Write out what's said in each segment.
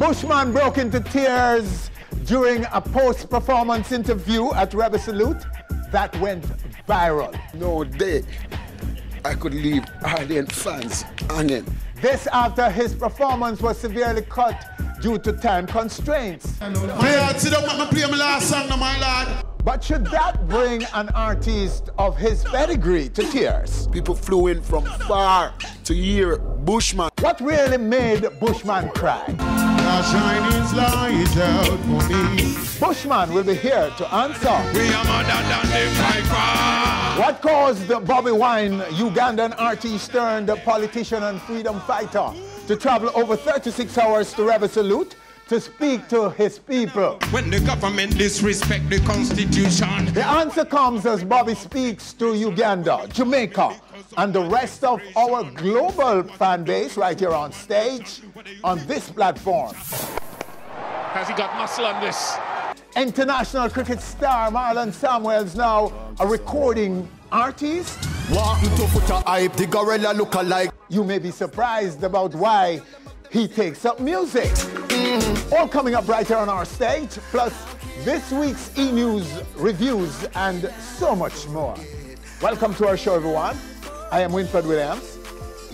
Bushman broke into tears during a post-performance interview at Rebel Salute that went viral. No day I could leave ardent fans hanging. This after his performance was severely cut due to time constraints. But should that bring an artist of his pedigree to tears? People flew in from far to hear Bushman. What really made Bushman cry? Bushman will be here to answer. We are mother than the fight. What caused Bobi Wine, Ugandan artist turned politician and freedom fighter, to travel over 36 hours to Rebel Salute to speak to his people? When the government disrespect the Constitution. The answer comes as Bobi speaks to Uganda, Jamaica, and the rest of our global fan base right here on stage on this platform. Has he got muscle on this? International cricket star Marlon Samuels, now a recording artist. You may be surprised about why he takes up music. All coming up right here on our stage, plus this week's E-News reviews and so much more. Welcome to our show, everyone. I am Winfred Williams.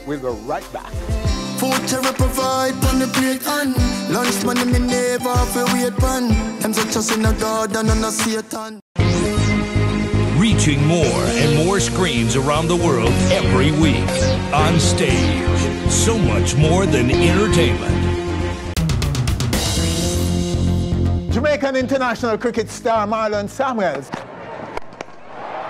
We'll be right back. Food terror provide on the plate and lunch money me never feel wait pan. Them say trust in a God and on a Satan. Reaching more and more screens around the world every week. On stage, so much more than entertainment. Jamaican international cricket star Marlon Samuels.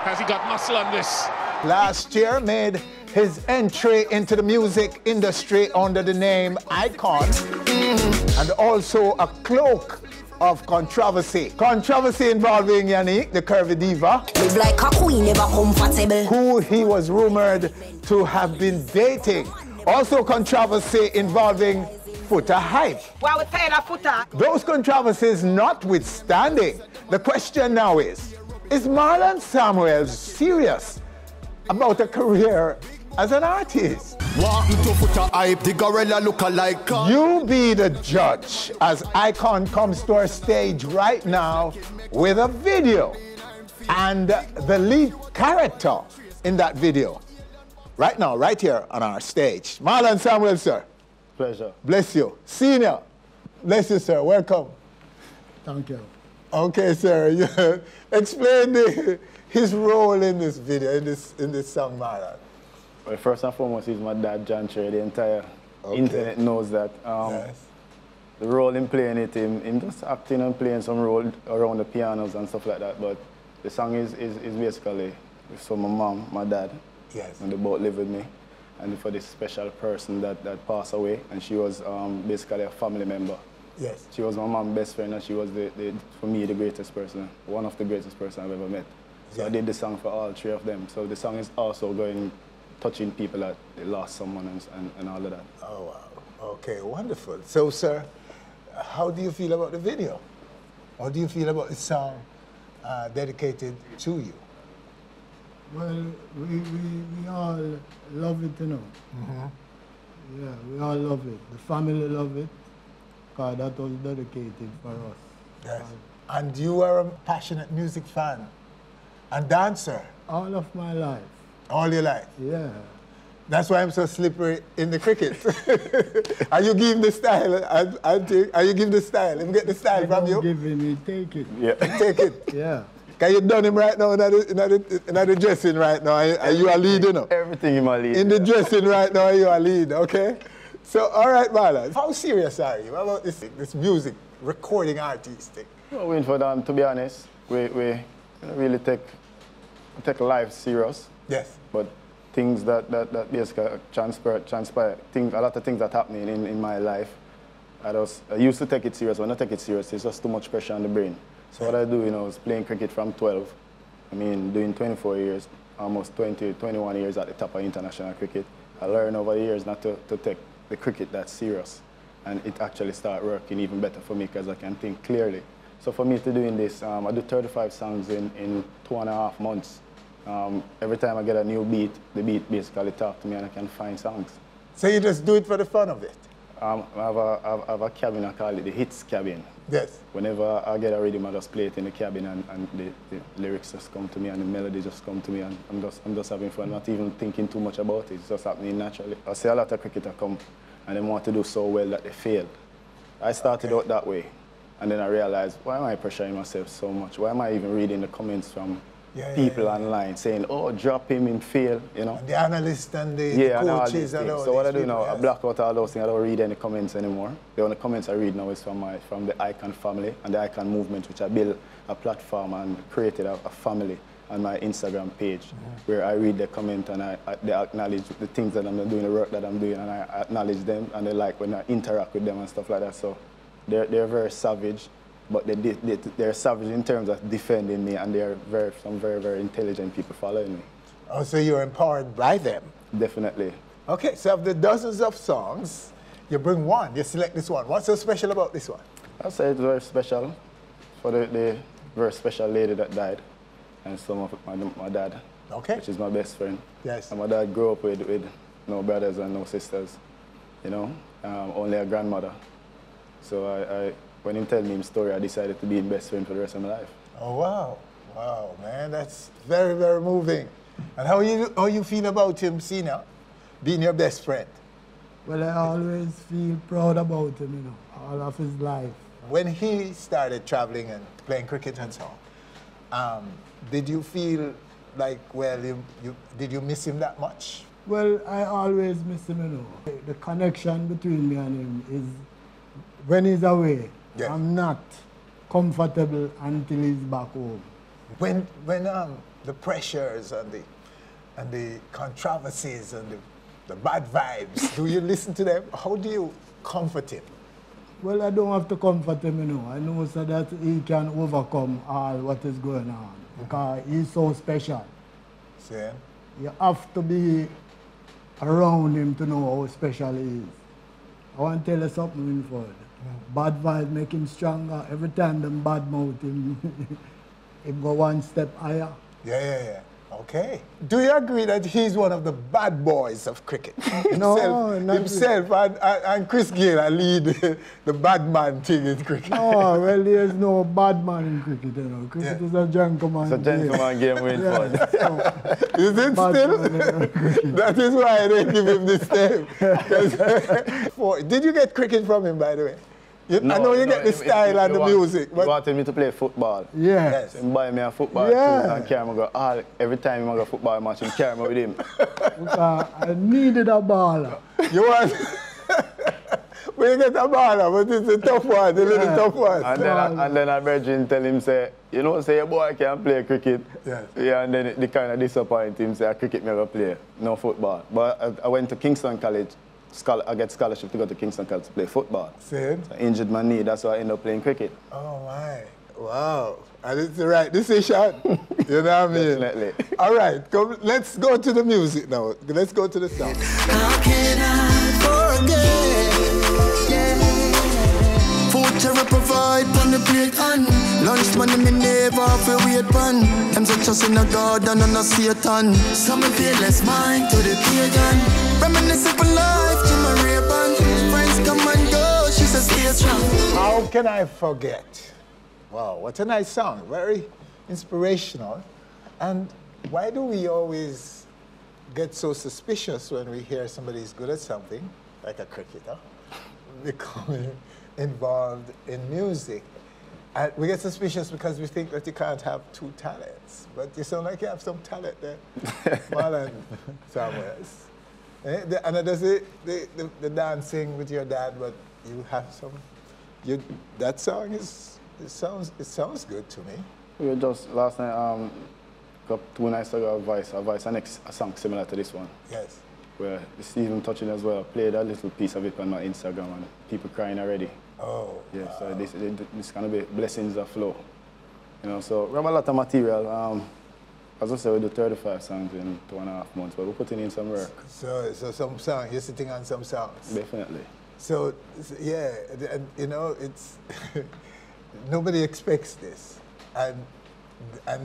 Has he got muscle on this? Last year made his entry into the music industry under the name Icon, and also a cloak of controversy. Controversy involving Yannick, the curvy diva, live like a queen, never comfortable, who he was rumored to have been dating. Also controversy involving Footer hype. Why we pay that Footer? Those controversies notwithstanding, the question now is Marlon Samuels serious about a career as an artist? You be the judge as Icon comes to our stage right now with a video and the lead character in that video. Right now, right here on our stage. Marlon Samuels, sir. Pleasure. Bless you. Senior. Bless you, sir. Welcome. Thank you. Okay, sir. Explain his role in this video, in this song, Marlon. Well, first and foremost, he's my dad, John Cherry. The entire internet knows that. Yes. The role in playing it, him just acting and playing some role around the pianos and stuff like that. But the song is basically for my mom, my dad. Yes. And they both live with me. And for this special person that passed away, and she was basically a family member. Yes. She was my mom's best friend, and she was, for me, the greatest person, one of the greatest person I've ever met. So I did the song for all three of them. So the song is also touching people that they lost someone and all of that. Oh, wow. Okay, wonderful. So, sir, how do you feel about the video? How do you feel about the song dedicated to you? Well, we all love it, you know. Mm-hmm. Yeah, we all love it. The family love it, because that was dedicated for us. Yes. And you are a passionate music fan and dancer? All of my life. All your life? Yeah. That's why I'm so slippery in the cricket. Are you giving the style? Are you giving the style? Let me get the style from you. Giving me, take it. Yeah. Take it. Yeah. Can you done him right now in the dressing right now? Are you a lead, you know? Everything in my lead. In the dressing right now, you are a lead, okay? So, all right, Marlon, how serious are you about this music, recording artist thing? Well, Winford, to be honest, we really take life serious. Yes. But things that basically transpire, a lot of things that happening in my life, I used to take it serious. When I take it serious, it's just too much pressure on the brain. So what I do, is playing cricket from 12. I mean, doing 24 years, almost 21 years at the top of international cricket. I learned over the years not to take the cricket that serious. And it actually started working even better for me because I can think clearly. So for me to doing this, I do 35 songs in 2.5 months. Every time I get a new beat, the beat basically talks to me and I can find songs. So you just do it for the fun of it? I have a cabin, I call it the hits cabin. Yes. Whenever I get a rhythm, I just play it in the cabin and the lyrics just come to me and the melody just come to me and I'm just having fun, not even thinking too much about it. It's just happening naturally. I see a lot of cricketers come and they want to do so well that they fail. I started out that way and then I realized, why am I pressuring myself so much? Why am I even reading the comments from people online saying, oh, drop him in fail, you know? And the analysts and the coaches and all. So what I do now, I block out all those things. I don't read any comments anymore. The only comments I read now is from the Icon family and the Icon movement, which I built a platform and created a family on my Instagram page, where I read the comment and they acknowledge the things that I'm doing, the work that I'm doing, and I acknowledge them and they like when I interact with them and stuff like that. So they're very savage. But they're savage in terms of defending me, and they're some very, very intelligent people following me. Oh, so you're empowered by them? Definitely. Okay, so of the dozens of songs, you bring one, you select this one. What's so special about this one? I'd say it's very special for the very special lady that died, and some of my dad, which is my best friend. Yes. And my dad grew up with no brothers and no sisters, you know, only a grandmother. So when he told me his story, I decided to be his best friend for the rest of my life. Oh, wow. Wow, man, that's very, very moving. And how you feel about him, Sina, being your best friend? Well, I always feel proud about him, you know, all of his life. When he started traveling and playing cricket and so on, did you feel like, well, did you miss him that much? Well, I always miss him, you know. The connection between me and him is when he's away. Yeah. I'm not comfortable until he's back home. When the pressures and the controversies and the bad vibes, do you listen to them? How do you comfort him? Well, I don't have to comfort him, you know. I know so that he can overcome all what is going on because he's so special. See? You have to be around him to know how special he is. I want to tell you something in forward. Bad vibes make him stronger. Every time them bad mouth him, he go one step higher. Yeah. Okay. Do you agree that he's one of the bad boys of cricket? No, himself and Chris Gayle lead the bad man thing in cricket. No, well, there's no bad man in cricket, you know. Cricket is a gentleman game. It's a gentleman game with fun. Is it still? That is why they give him this name. Did you get cricket from him, by the way? I know you get the style and the music. He wanted me to play football. Yes. He buy me a football shoes and carry me go every time he go football match, he carry me with him. I needed a baller. You want? We get a baller, but it's a tough one, a little tough one. And then I virgin tell him, say, you know, say your boy can't play cricket. Yes. Yeah, and then they kind of disappoint him, say, cricket never play, no football. But I went to Kingston College. I get scholarship to go to Kingston College to play football. Same. So I injured my knee, that's why I ended up playing cricket. Oh my, wow. And it's the right decision. You know what I mean? Definitely. All right, let's go to the music now. Let's go to the song. How can I forget? Food terror provide on the plate and lunch money me never feel wait pan. Them say trust in a God and a Satan. Some fearless mind to the pagan. Reminiscing for life to my Ray-Ban. Friends come and go, she says stay strong. How can I forget? Wow, what a nice song. Very inspirational. And why do we always get so suspicious when we hear somebody's good at something, like a cricketer, becoming involved in music? And we get suspicious because we think that you can't have two talents. But you sound like you have some talent there, Marlon Samuels. And does the dancing with your dad, but you have some. That song it sounds good to me. We were just last night got 2 nights ago a song similar to this one. Yes. Where it's even touching as well. Played a little piece of it on my Instagram and people crying already. Oh. Yeah. Wow. So this kind of be blessings that flow. You know. So we have a lot of material. As I said, we do 35 songs in 2.5 months, but we're putting in some work. So some songs, you're sitting on some songs? Definitely. So, yeah, and, you know, it's, nobody expects this. And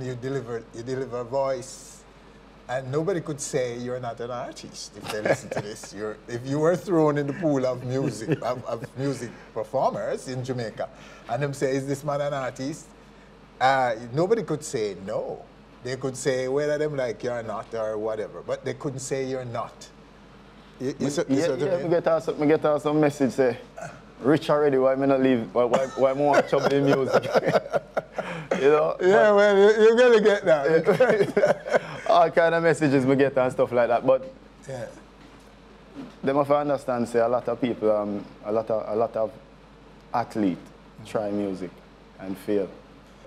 you deliver voice, And nobody could say you're not an artist if they listen to this. If you were thrown in the pool of music, of music performers in Jamaica, and them say, is this man an artist? Nobody could say no. They could say whether them like you or not or whatever, but they couldn't say you're not. I get some message say, rich already, why me not leave? Why more trouble in music? You know? Yeah, well, you're going to get that. All kind of messages we get and stuff like that, but yeah. They must understand, say, a lot of people, a lot of athletes try music and fail.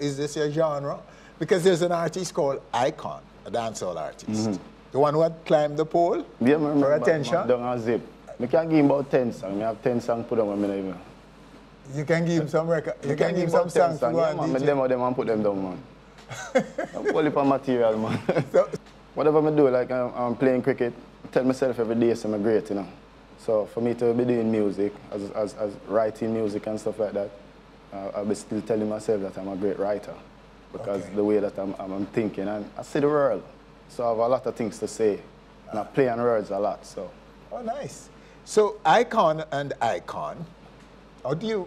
Is this your genre? Because there's an artist called Icon, a dancehall artist. The one who had climbed the pole for attention? Down a zip. I can give him about 10 songs. I have 10 songs put on when I even. You can give him some record. You can give him some songs to go on DJ. I demo them and put them down, man. I'm fully for material, man. So, whatever I do, like I'm playing cricket, I tell myself every day I'm great, you know. So for me to be doing music, as writing music and stuff like that, I'll be still telling myself that I'm a great writer. Because the way that I'm thinking, and I see the world. So I have a lot of things to say. And I play on words a lot, so. Oh, nice. So Icon and Icon, are you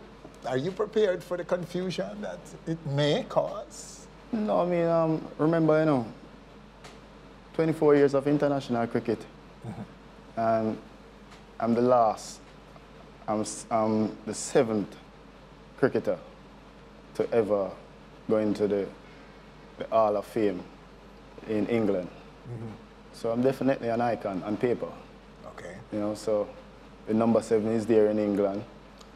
prepared for the confusion that it may cause? No, I mean, remember, you know, 24 years of international cricket. And I'm the last, I'm the 7th cricketer to ever go into the Hall of Fame in England. So I'm definitely an icon on paper. Okay. You know, so the number 7 is there in England.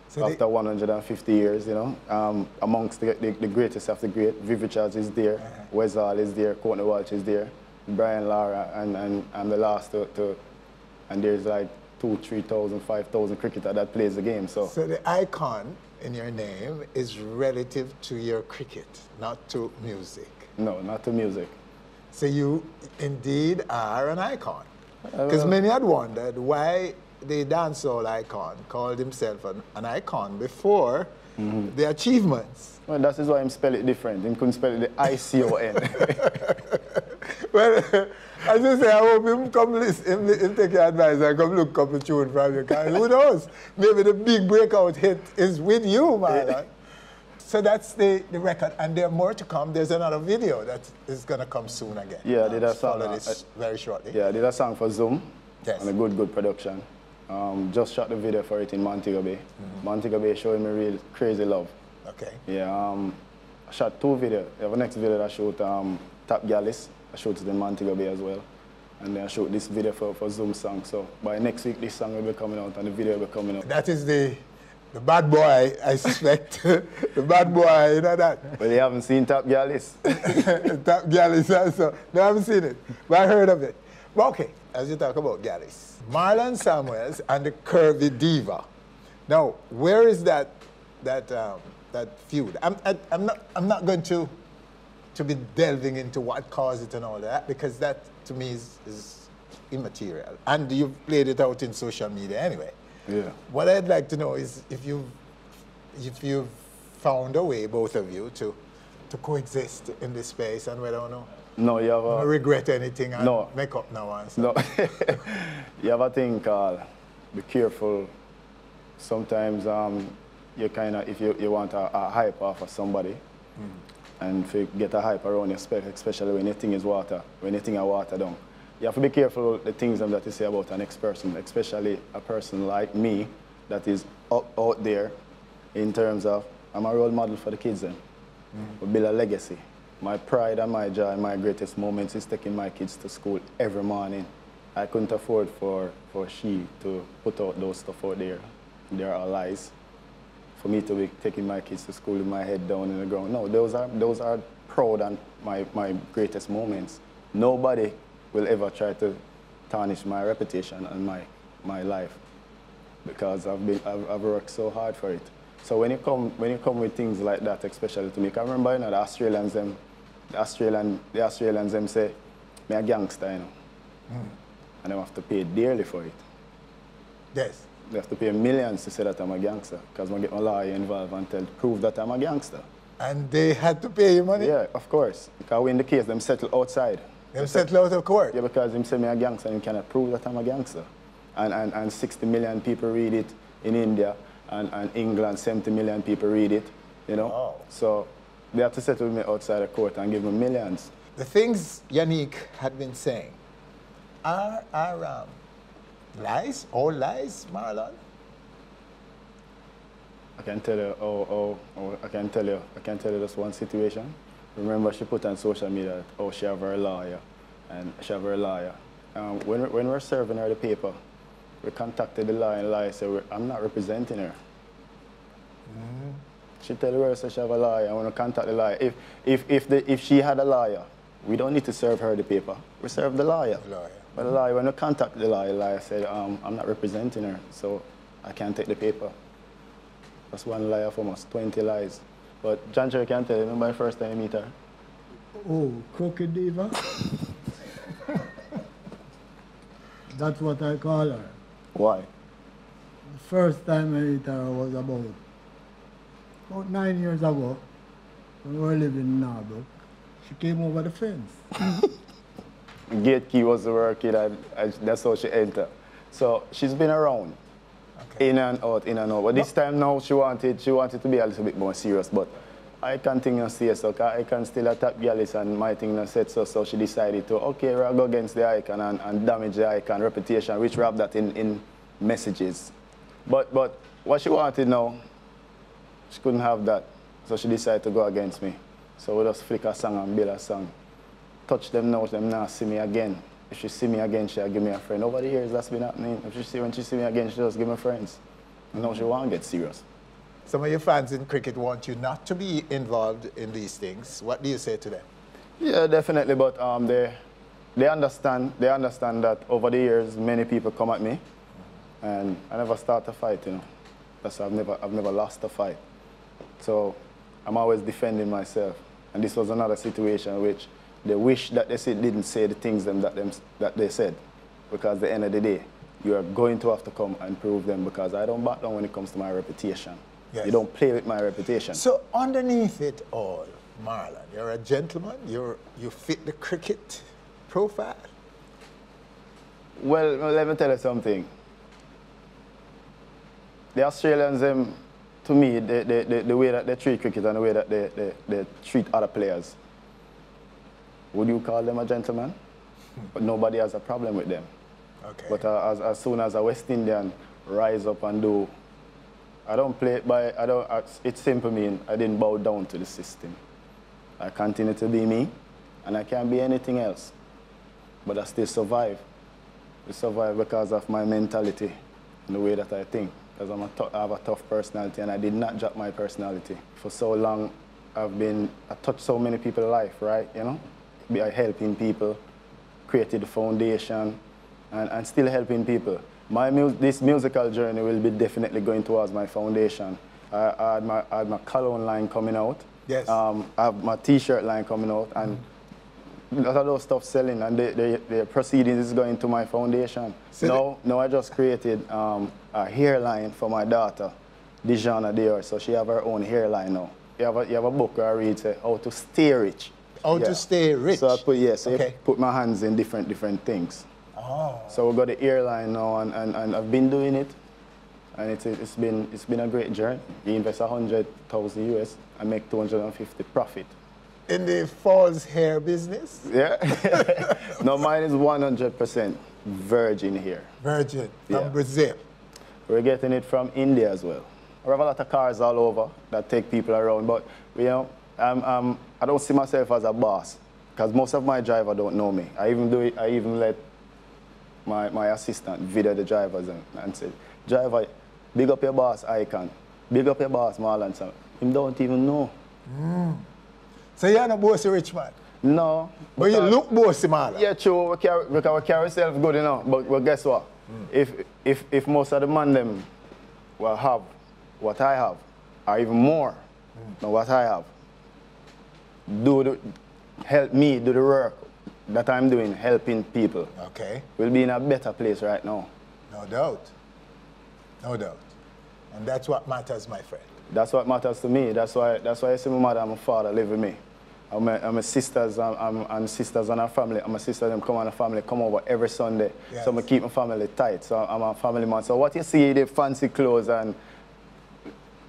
So after 150 years, you know, amongst the greatest of the great. Viv Richards is there, Wes Hall is there, Courtney Walsh is there, Brian Lara, and I'm the last and there's like 2,000, 3,000, 5,000 cricketer that plays the game. So the icon in your name is relative to your cricket, not to music. No, not to music. So you indeed are an icon. Because many had wondered why the dancehall icon called himself an icon before the achievements. Well, that is why him spell it different. Him couldn't spell it the I-C-O-N. Well, as you say, I hope him come listen, him take your advice and come look up a tune from you. Because who knows? Maybe the big breakout hit is with you, Marlon. So that's the record, and there are more to come. There's another video that is going to come soon again. Yeah, I did a song. This very shortly. Yeah, I did a song for Zoom. Yes. And a good production. Just shot the video for it in Montego Bay. Montego Bay showing me real crazy love. Okay. Yeah, I shot 2 videos. I have a next video that I shoot Top Gallus. I shoot it in Montego Bay as well. And then I shoot this video for Zoom song. So by next week, this song will be coming out and the video will be coming out. That is the bad boy, I suspect. The bad boy, you know that? Well, you haven't seen Top Gallus. Top Gallus also. No, I haven't seen it, but I heard of it. But okay, as you talk about Gallus, Marlon Samuels and the Curvy Diva. Now, where is that feud? I'm not going to be delving into what caused it and all that, because that to me is immaterial. And you've played it out in social media anyway. Yeah. What I'd like to know is if you've found a way, both of you, to coexist in this space, and whether or not you have a regret anything and make up now and no. You have a thing called be careful. Sometimes you kind of, if you want a hype off of somebody, and if you get a hype around you, especially when your thing is water, when your thing are water down. You have to be careful the things that you say about the next person, especially a person like me that is out there in terms of I'm a role model for the kids then. We build a legacy. My pride and my joy, my greatest moments is taking my kids to school every morning. I couldn't afford for she to put out those stuff out there. There are lies. For me to be taking my kids to school with my head down in the ground. No, those are proud and my greatest moments. Nobody will ever try to tarnish my reputation and my life, because I've worked so hard for it. So when you come with things like that, especially to me, I remember, you know, the Australians them say, me a gangster, you know, and they have to pay dearly for it. Yes. They have to pay millions to say that I'm a gangster, because I get my lawyer involved and prove that I'm a gangster. And they had to pay you money? Yeah, of course. Because in the case, them settle outside. Him settle out of court? Yeah, because him say me a gangster and he cannot prove that I'm a gangster. And 60 million people read it in India, and England, 70 million people read it, you know? Oh. So they have to settle me outside the court and give me millions. The things Yannick had been saying are lies, all lies, Marlon? I can tell you, I can tell you just one situation. Remember, she put on social media that, she have her lawyer, and she have her lawyer. When we're serving her the paper, we contacted the lawyer, and the lawyer said, I'm not representing her. She tell her so she have a lawyer. I want to contact the lawyer. If she had a lawyer, we don't need to serve her the paper. We serve the lawyer. But the lawyer, when we contact the lawyer said, I'm not representing her, so I can't take the paper. That's one lie of almost 20 lies. But John Cherry can tell you, remember the first time you meet her? Oh, Crooked Diva? That's what I call her. Why? The first time I met her was about 9 years ago, when we were living in Norbrook. She came over the fence. Gate key was the work kid, and that's how she entered. So she's been around, in and out, in and out. But this time now she wanted to be a little bit more serious. But I continue to say so, I can still attack Gallus and my thing not said so. So she decided to, okay, we'll go against the icon and damage the icon reputation, which we have that in messages. But what she wanted now, she couldn't have that. So she decided to go against me. So we just flick a song and build a song. Touch them now, them now see me again. If she see me again, she'll give me a friend. Over the years, that's been happening. When she see me again, she just give me friends. And now she won't get serious. Some of your fans in cricket want you not to be involved in these things. What do you say to them? Yeah, definitely, but they understand that over the years, many people come at me, and I never start a fight, you know. That's why I've never lost a fight. So I'm always defending myself. And this was another situation which they wish that they didn't say the things that they said. Because at the end of the day, you are going to have to come and prove them, because I don't back down when it comes to my reputation. Yes. You don't play with my reputation. So underneath it all, Marlon, you're a gentleman, you fit the cricket profile? Well, let me tell you something. The Australians, to me, the way that they treat cricket and the way that they treat other players, would you call them a gentleman? But nobody has a problem with them. Okay. But as soon as a West Indian rise up and do, I don't play it by, it's simple mean, I didn't bow down to the system. I continue to be me, and I can't be anything else. But I still survive. I survive because of my mentality and the way that I think. Because I have a tough personality, and I did not drop my personality. For so long, I touched so many people's life, right, you know? By helping people, created a foundation, and still helping people. This musical journey will be definitely going towards my foundation. I had my cologne line coming out. Yes. I have my T-shirt line coming out, and a lot of those stuff selling, and the proceedings is going to my foundation. So now I just created a hairline for my daughter, Dijana Dior, so she have her own hairline now. You have a book where I read, say, how to stay rich. How to stay rich? So I put my hands in different things. Oh. So we got the hairline now, and I've been doing it, and it's been a great journey. You invest 100,000 US and make 250 profit. In the false hair business? Yeah. No, mine is 100% virgin hair. Virgin, from Brazil. We're getting it from India as well. We have a lot of cars all over that take people around, but you know, I don't see myself as a boss, because most of my drivers don't know me. I even let my assistant video the drivers and say, driver, big up your boss, Icon. Big up your boss, Marlon. So him don't even know. So you're not bossy rich man? No. But you look bossy, Marlon. Yeah, true. We carry ourselves good enough. But guess what? If most of the man them will have what I have, or even more than what I have, help me do the work that I'm doing, helping people. Okay. We'll be in a better place right now. No doubt. No doubt. And that's what matters, my friend. That's what matters to me. That's why I see my mother and my father live with me. my sisters and sisters and our family. And my sisters them come and our family come over every Sunday. Yes. So I keep my family tight. So I'm a family man. So what you see, the fancy clothes and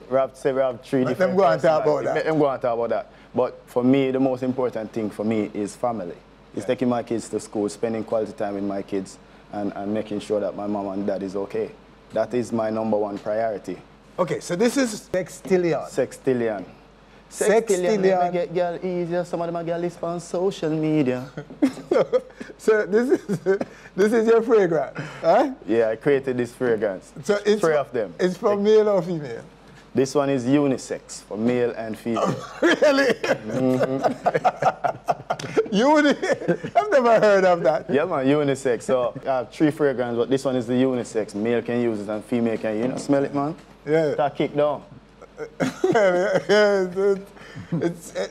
we have 3 different. Let them go and talk about that. Let them go and talk about that. But for me, the most important thing for me is family. It's taking my kids to school, spending quality time with my kids, and making sure that my mom and dad is okay. That is my #1 priority. Okay, so this is Sextillion. Sextillion. Sextillion. Get girl easier. Some of them are girl is on social media. So this is your fragrance, huh? Yeah, I created this fragrance. So it's 3 of them. It's for male or female? This one is unisex for male and female. Really? I've never heard of that. Yeah, man, unisex. So I have 3 fragrances, but this one is the unisex. Male can use it and female can. You know, smell it, man. Yeah. That kick down.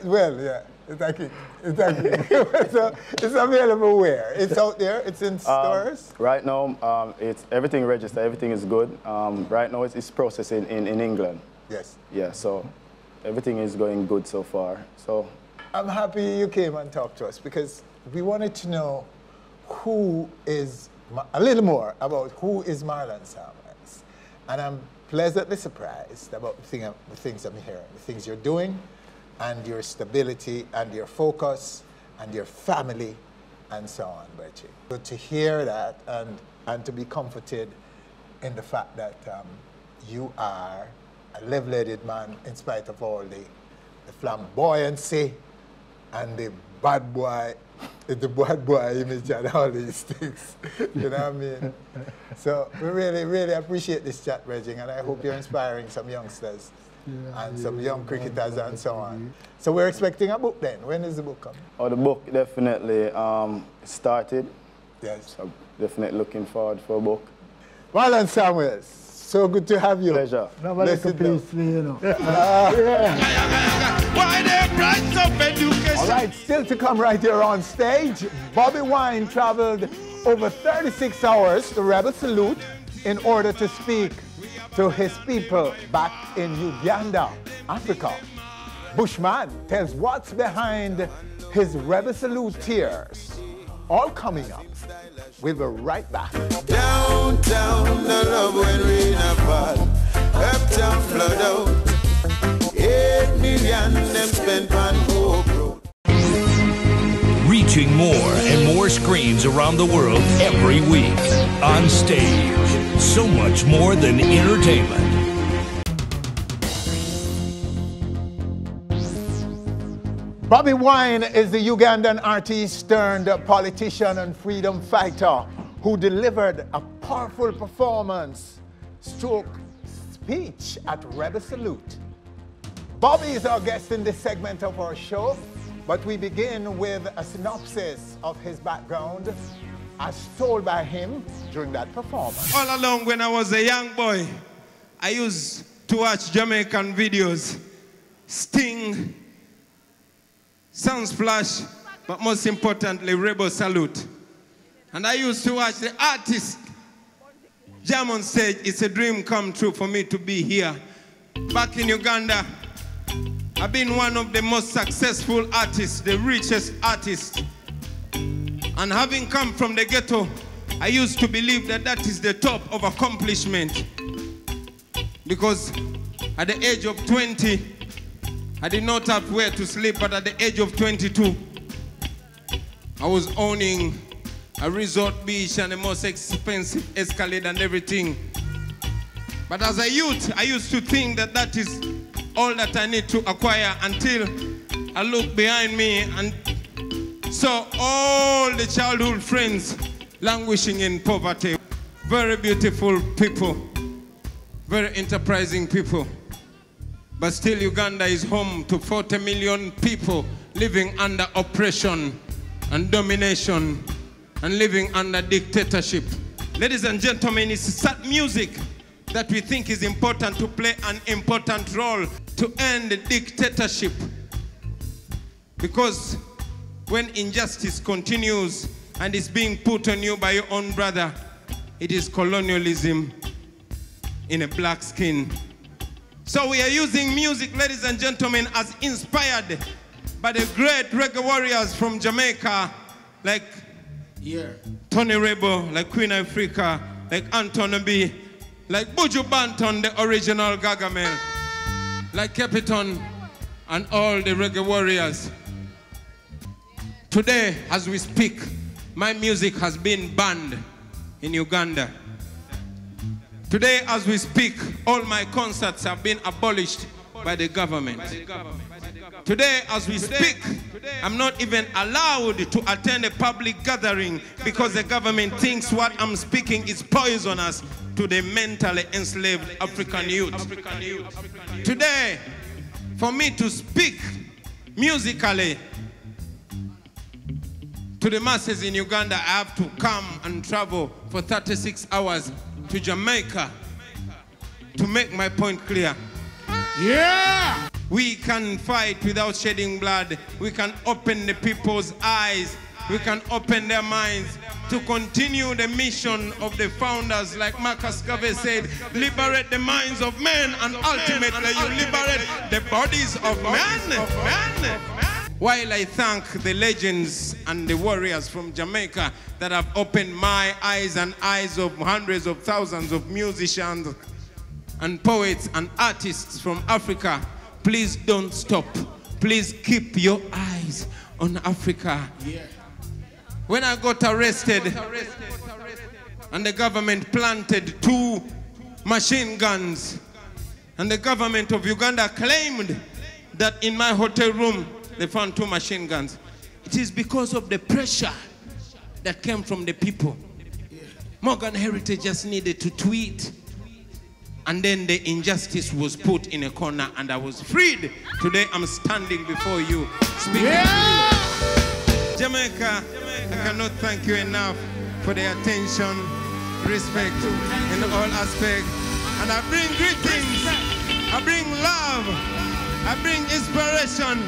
Well, yeah. It's a kick. So it's available where? It's out there. It's in stores. Right now, it's everything registered. Everything is good. Right now, it's processing in England. Yes. Yeah. So everything is going good so far. So I'm happy you came and talked to us because we wanted to know who is a little more about who is Marlon Samuels, and I'm pleasantly surprised about the things I'm hearing, the things you're doing, and your stability, and your focus, and your family, and so on, Reggie. Good to hear that, and to be comforted in the fact that you are a level-headed man in spite of all the flamboyancy and the bad boy image and all these things. You know what I mean? So we really, really appreciate this chat, Reggie, and I hope you're inspiring some youngsters and some young cricketers and so on. So we're expecting a book then. When is the book coming? Oh, the book definitely started. Yes. So definitely looking forward for a book. Marlon Samuels, so good to have you. Pleasure. Nobody peacefully, you know. All right, still to come right here on stage. Bobi Wine traveled over 36 hours to Rebel Salute in order to speak to his people back in Uganda, Africa. Bushman tells what's behind his Rebel Salute tears. All coming up. We'll be right back. Downtown, the love when we not bad. Uptown flood out. 8 million them spent on Hope Road. Reaching more and more screens around the world every week. On stage. So much more than entertainment. Bobi Wine is the Ugandan artist turned politician and freedom fighter who delivered a powerful performance stroke speech at Rebel Salute. Bobi is our guest in this segment of our show, but we begin with a synopsis of his background as told by him during that performance. All along when I was a young boy, I used to watch Jamaican videos, Sting, Sunsplash, but most importantly, Rebel Salute. And I used to watch the artist jam on stage. It's a dream come true for me to be here. Back in Uganda, I've been one of the most successful artists, the richest artist. And having come from the ghetto, I used to believe that that is the top of accomplishment. Because at the age of 20, I did not have where to sleep, but at the age of 22, I was owning a resort beach and the most expensive Escalade and everything. But as a youth, I used to think that that is all that I need to acquire until I looked behind me and saw all the childhood friends languishing in poverty. Very beautiful people, very enterprising people. But still Uganda is home to 40 million people living under oppression and domination and living under dictatorship. Ladies and gentlemen, it's sad music that we think is important to play an important role to end the dictatorship. Because when injustice continues and is being put on you by your own brother, it is colonialism in a black skin. So we are using music, ladies and gentlemen, as inspired by the great reggae warriors from Jamaica, like Tony Rebo, like Queen Africa, like Anthony B, like Buju Banton, the original Gargamel, like Capitan, and all the reggae warriors. Today, as we speak, my music has been banned in Uganda. Today, as we speak, all my concerts have been abolished by the government. Today, as we speak, I'm not even allowed to attend a public gathering because the government thinks what I'm speaking is poisonous to the mentally enslaved African youth. Today, for me to speak musically to the masses in Uganda, I have to come and travel for 36 hours to Jamaica to make my point clear. Yeah! We can fight without shedding blood. We can open the people's eyes. We can open their minds to continue the mission of the founders, like Marcus Garvey said, liberate the minds of men and ultimately you liberate the bodies of men. While I thank the legends and the warriors from Jamaica that have opened my eyes and eyes of hundreds of thousands of musicians and poets and artists from Africa, please don't stop. Please keep your eyes on Africa. When I got arrested and the government planted 2 machine guns and the government of Uganda claimed that in my hotel room they found 2 machine guns, it is because of the pressure that came from the people. Morgan Heritage just needed to tweet, and then the injustice was put in a corner and I was freed. Today I'm standing before you speaking to you. Jamaica, I cannot thank you enough for the attention, respect in all aspects. And I bring greetings, I bring love, I bring inspiration,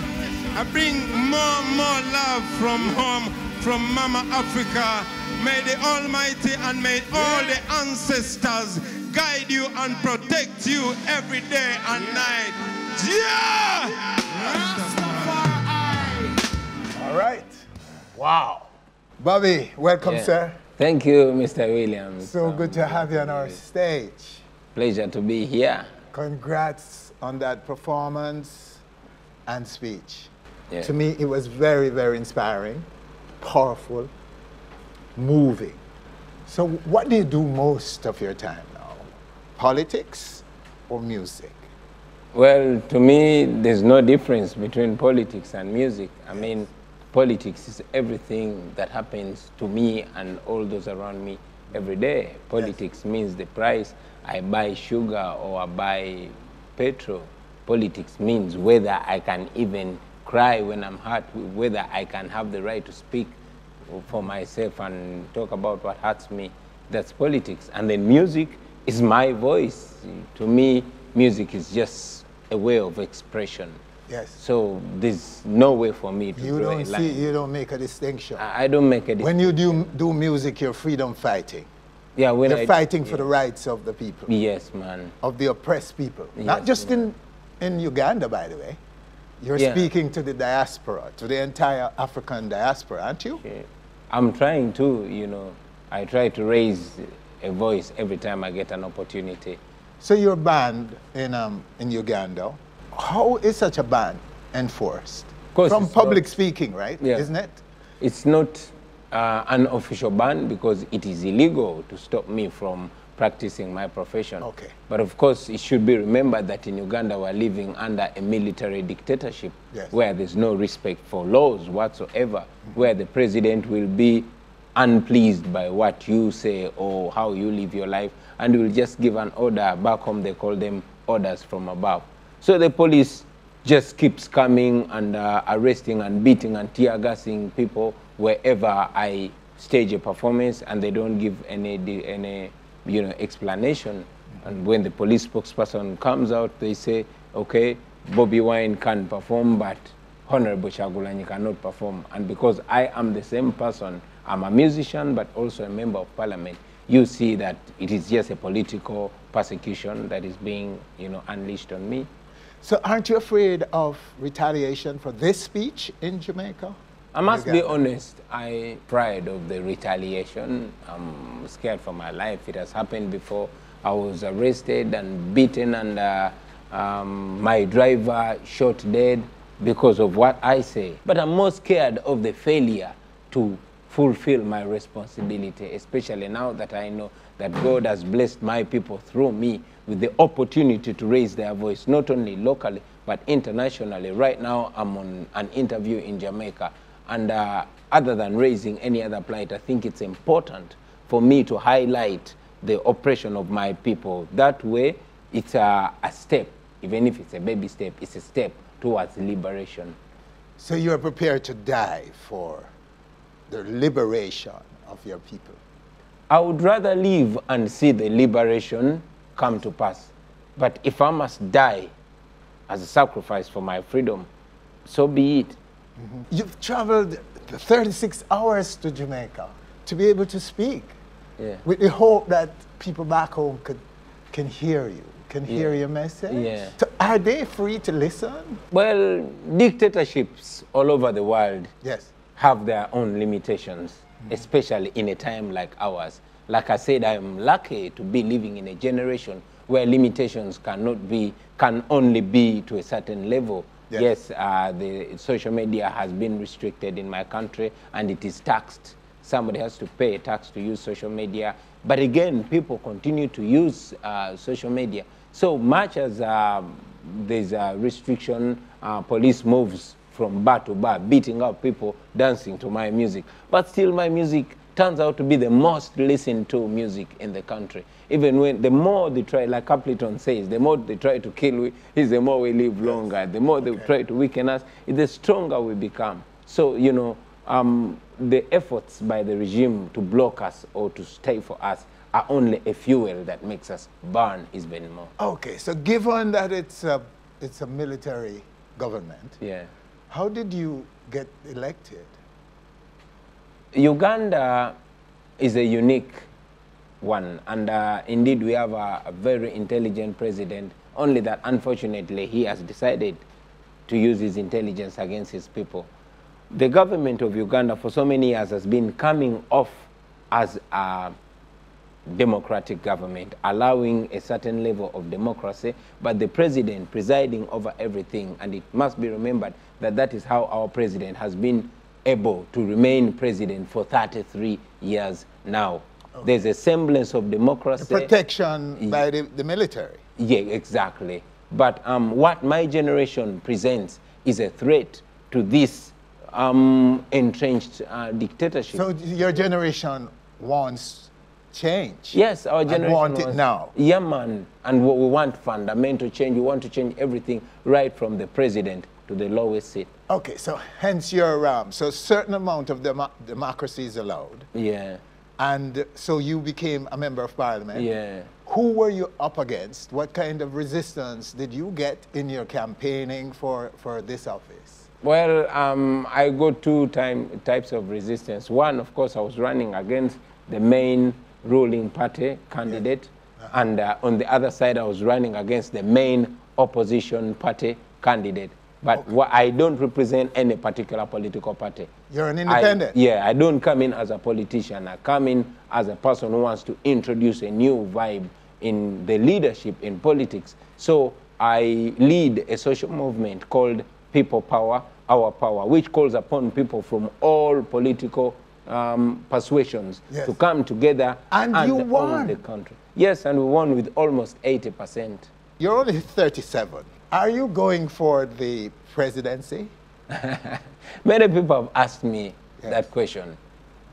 I bring more love from home, from Mama Africa. May the Almighty and may all the ancestors guide you and protect you every day and night. Yeah! All right. Wow. Bobby, welcome, sir. Thank you, Mr. Williams. So good to have you on our stage. Pleasure to be here. Congrats on that performance and speech. Yeah. To me, it was very, very inspiring, powerful, moving. So what do you do most of your time now? Politics or music? Well, to me, there's no difference between politics and music. I mean, politics is everything that happens to me and all those around me every day. Politics means the price I buy sugar or I buy petrol. Politics means whether I can even cry when I'm hurt, whether I can have the right to speak for myself and talk about what hurts me. That's politics. And then music is my voice. To me, music is just a way of expression. Yes. So there's no way for me to You draw don't a line. you don't make a distinction. I don't make a distinction. When you do music, you're freedom fighting. Yeah, when you're fighting for the rights of the people. Yes, man. Of the oppressed people. Yes, Not just in Uganda, by the way. You're speaking to the diaspora, to the entire African diaspora, aren't you? Yeah. I'm trying to, you know, I try to raise a voice every time I get an opportunity. So you're banned in Uganda. How is such a ban enforced? From public speaking, right? Yeah. Isn't it? It's not an official ban because it is illegal to stop me from practicing my profession. Okay. But of course, it should be remembered that in Uganda we're living under a military dictatorship where there's no respect for laws whatsoever, where the president will be unpleased by what you say or how you live your life and will just give an order. Back home they call them orders from above. So the police just keeps coming and arresting and beating and tear gassing people wherever I stage a performance, and they don't give any explanation. And when the police spokesperson comes out, they say, okay, Bobi Wine can perform, but Honorable Kyagulanyi cannot perform. And because I am the same person, I'm a musician, but also a member of parliament, you see that it is just a political persecution that is being, unleashed on me. So aren't you afraid of retaliation for this speech in Jamaica? I must be honest, I'm afraid of the retaliation. I'm scared for my life. It has happened before. I was arrested and beaten, and my driver shot dead because of what I say. But I'm more scared of the failure to fulfill my responsibility, especially now that I know that God has blessed my people through me with the opportunity to raise their voice, not only locally, but internationally. Right now, I'm on an interview in Jamaica, and other than raising any other plight, I think it's important for me to highlight the oppression of my people. That way, it's a step, even if it's a baby step, it's a step towards liberation. So you're prepared to die for the liberation of your people? I would rather live and see the liberation come to pass. But if I must die as a sacrifice for my freedom, so be it. You've traveled 36 hours to Jamaica to be able to speak, with the hope that people back home can hear you, can hear your message. So are they free to listen? Well, dictatorships all over the world have their own limitations, especially in a time like ours. Like I said, I am lucky to be living in a generation where limitations can only be to a certain level. Yes, the social media has been restricted in my country, and it is taxed. Somebody has to pay a tax to use social media. But again, people continue to use social media. So much as there's a restriction, police moves from bar to bar, beating up people, dancing to my music. But still, my music turns out to be the most listened to music in the country. Even when, the more they try, like Capleton says, the more they try to kill we, is the more we live longer. The more they try to weaken us, the stronger we become. So, you know, the efforts by the regime to block us or to stay for us are only a fuel that makes us burn even more. Okay, so given that it's a military government, how did you get elected? Uganda is a unique one, and indeed we have a very intelligent president, only that unfortunately he has decided to use his intelligence against his people. The government of Uganda for so many years has been coming off as a democratic government, allowing a certain level of democracy, but the president presiding over everything, and it must be remembered that that is how our president has been able to remain president for 33 years now. There's a semblance of democracy. The protection by the military. Yeah, exactly. But what my generation presents is a threat to this entrenched dictatorship. So your generation wants change? Yes, our generation wants it now. Yeah, man. And we want fundamental change. We want to change everything right from the president to the lowest seat. Okay, so hence your, so a certain amount of democracy is allowed. Yeah. And so you became a member of parliament. Yeah. Who were you up against? What kind of resistance did you get in your campaigning for this office? Well, I got two types of resistance. One, of course, I was running against the main ruling party candidate. And on the other side, I was running against the main opposition party candidate. But I don't represent any particular political party. You're an independent? I don't come in as a politician. I come in as a person who wants to introduce a new vibe in the leadership in politics. So I lead a social movement called People Power, Our Power, which calls upon people from all political persuasions to come together and own the country. Yes, and we won with almost 80%. You're only 37. Are you going for the presidency? Many people have asked me that question.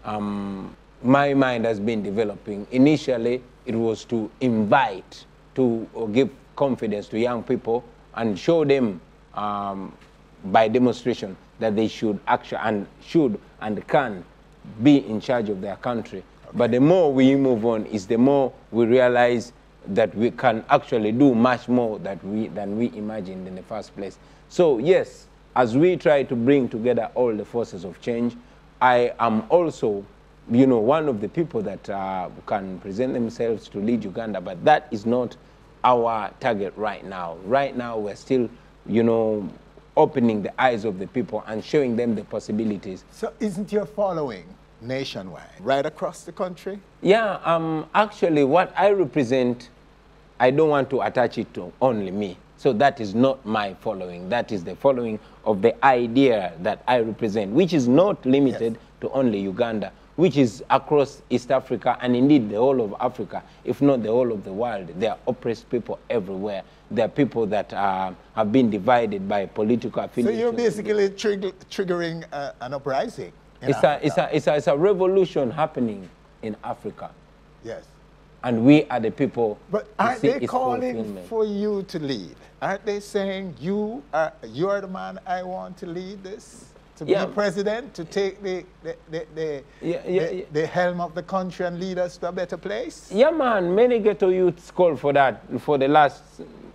My mind has been developing. Initially, it was to invite, to give confidence to young people and show them by demonstration that they should actually and can be in charge of their country. But the more we move on, is the more we realize that we can actually do much more than we imagined in the first place. So yes, as we try to bring together all the forces of change, I am also, you know, one of the people that can present themselves to lead Uganda, but that is not our target right now. Right now, we're still, you know, opening the eyes of the people and showing them the possibilities. So isn't your following nationwide, right across the country? Yeah, actually what I represent, I don't want to attach it to only me. So that is not my following. That is the following of the idea that I represent, which is not limited to only Uganda, which is across East Africa and indeed the whole of Africa, if not the whole of the world. There are oppressed people everywhere. There are people that have been divided by political affiliation. So you're basically triggering an uprising in it's a revolution happening in Africa. Yes. And we are the people. But aren't they calling for you to lead? Aren't they saying you are the man I want to lead this? To be president, to take the helm of the country and lead us to a better place? Yeah, man. Many ghetto youths call for that. For the last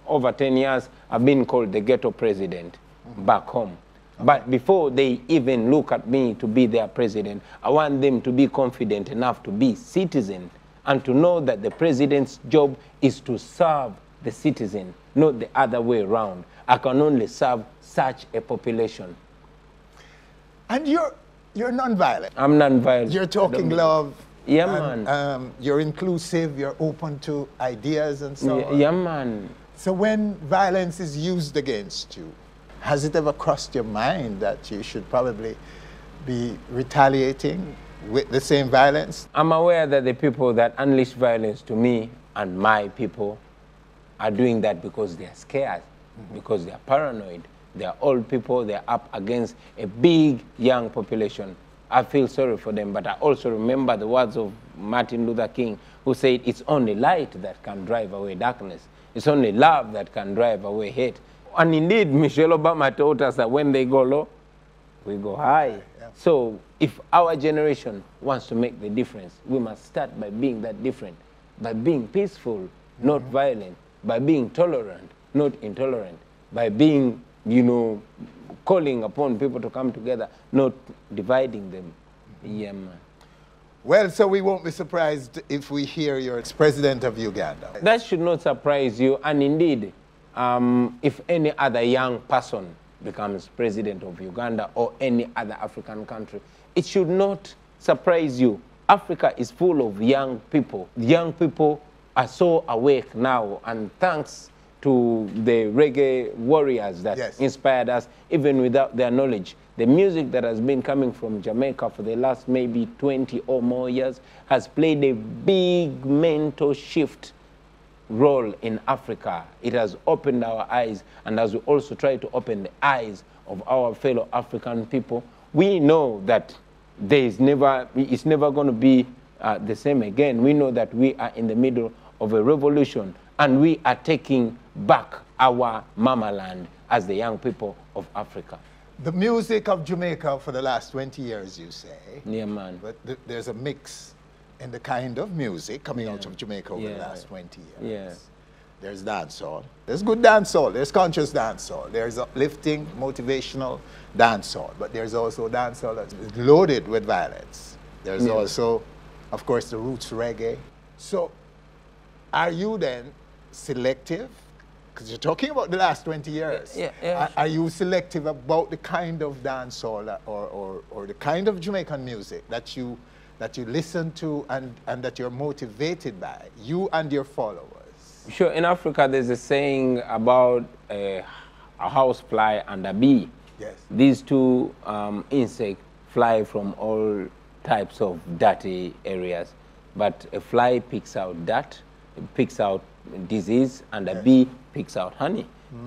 over 10 years, I've been called the ghetto president back home. Okay. But before they even look at me to be their president, I want them to be confident enough to be citizen and to know that the president's job is to serve the citizen, not the other way around. I can only serve such a population. And you're non-violent. I'm non-violent. You're talking love. Yeah, and, man. You're inclusive. You're open to ideas and so on. Yeah, man. So when violence is used against you, has it ever crossed your mind that you should probably be retaliating with the same violence? I'm aware that the people that unleash violence to me and my people are doing that because they're scared, because they're paranoid. They're old people, they're up against a big young population. I feel sorry for them, but I also remember the words of Martin Luther King, who said, it's only light that can drive away darkness. It's only love that can drive away hate. And indeed, Michelle Obama taught us that when they go low, we go high. Yeah. So if our generation wants to make the difference, we must start by being that different, by being peaceful, not violent, by being tolerant, not intolerant, by being, you know, calling upon people to come together, not dividing them. Yeah, man. Well, so we won't be surprised if we hear you're president of Uganda. That should not surprise you. And indeed, if any other young person becomes president of Uganda or any other African country, it should not surprise you. Africa is full of young people. Young people are so awake now, and thanks to the reggae warriors that inspired us, even without their knowledge. The music that has been coming from Jamaica for the last maybe 20 or more years has played a big mental shift role in Africa. It has opened our eyes, and as we also try to open the eyes of our fellow African people, we know that it's never going to be the same again. We know that we are in the middle of a revolution, and we are taking back our mama land as the young people of Africa. The music of Jamaica for the last 20 years, you say. Yeah, man. But there's a mix in the kind of music coming out of Jamaica over the last 20 years. Yeah. There's dancehall. There's good dancehall. There's conscious dancehall. There's uplifting, motivational dancehall. But there's also dancehall that's loaded with violence. There's also, of course, the roots reggae. So are you then selective? Because you're talking about the last 20 years. Are you selective about the kind of dancehall or the kind of Jamaican music that you listen to and that you're motivated by, you and your followers? Sure. In Africa, there's a saying about a house fly and a bee. Yes. These two insects fly from all types of dirty areas, but a fly picks out dirt, picks out disease, and a bee picks out honey.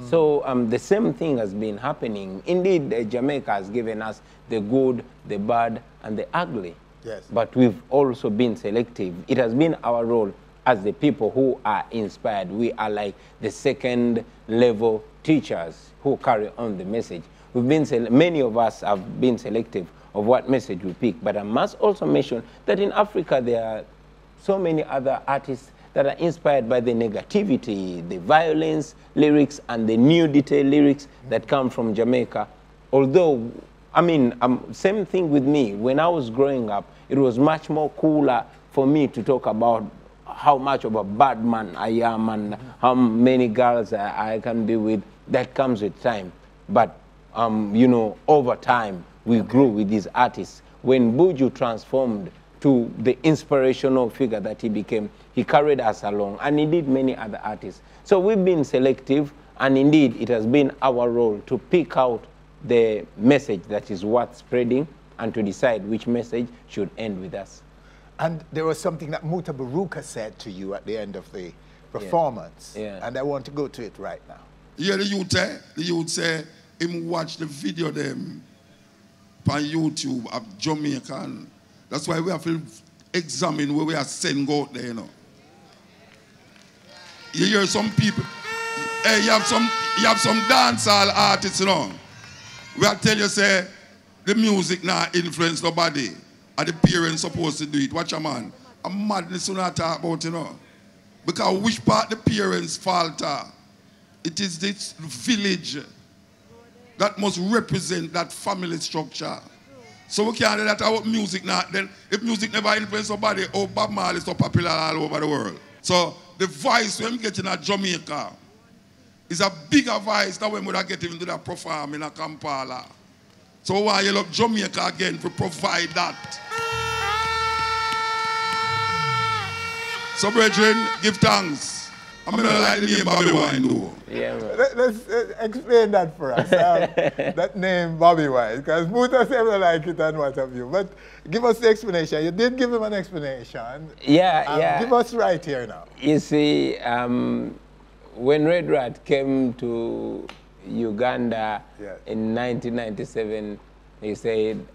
So the same thing has been happening. Indeed, Jamaica has given us the good, the bad, and the ugly. Yes. But we've also been selective. It has been our role as the people who are inspired. We are like the second level teachers who carry on the message. We've been many of us have been selective of what message we pick. But I must also mention that in Africa there are so many other artists that are inspired by the negativity, the violence lyrics, and the nudity lyrics that come from Jamaica. Although, I mean, same thing with me. When I was growing up, it was much more cooler for me to talk about how much of a bad man I am and how many girls I can be with. That comes with time. But, you know, over time, we grew with these artists. When Buju transformed to the inspirational figure that he became, he carried us along, and indeed many other artists. So we've been selective, and indeed it has been our role to pick out the message that is worth spreading and to decide which message should end with us. And there was something that Muta Baruka said to you at the end of the performance, and I want to go to it right now. Yeah, the youth say, him watch the video them on YouTube of Jamaican. That's why we have to examine where we are sending out there, you know. You hear some people, hey, you have some dancehall artists, you know. We are tell you, say, the music now influence nobody. And the parents supposed to do it. Watch a man. A madness you not talk about, you know. Because which part the parents falter? It is this village that must represent that family structure. So we can't do that about music now. Then if music never influence somebody, oh, Bob Marley is so popular all over the world. So the voice when we get in Jamaica is a bigger voice than when we get into that perform in a Kampala. So why you love Jamaica again to provide that? So brethren, give thanks. I'm going to like the name Bobby Wine, though. Yeah, let's explain that for us, that name Bobby Wine, because Muta said we like it and what have you. But give us the explanation. You did give him an explanation. Yeah. Give us right here now. You see, when Red Rat came to Uganda in 1997, he said,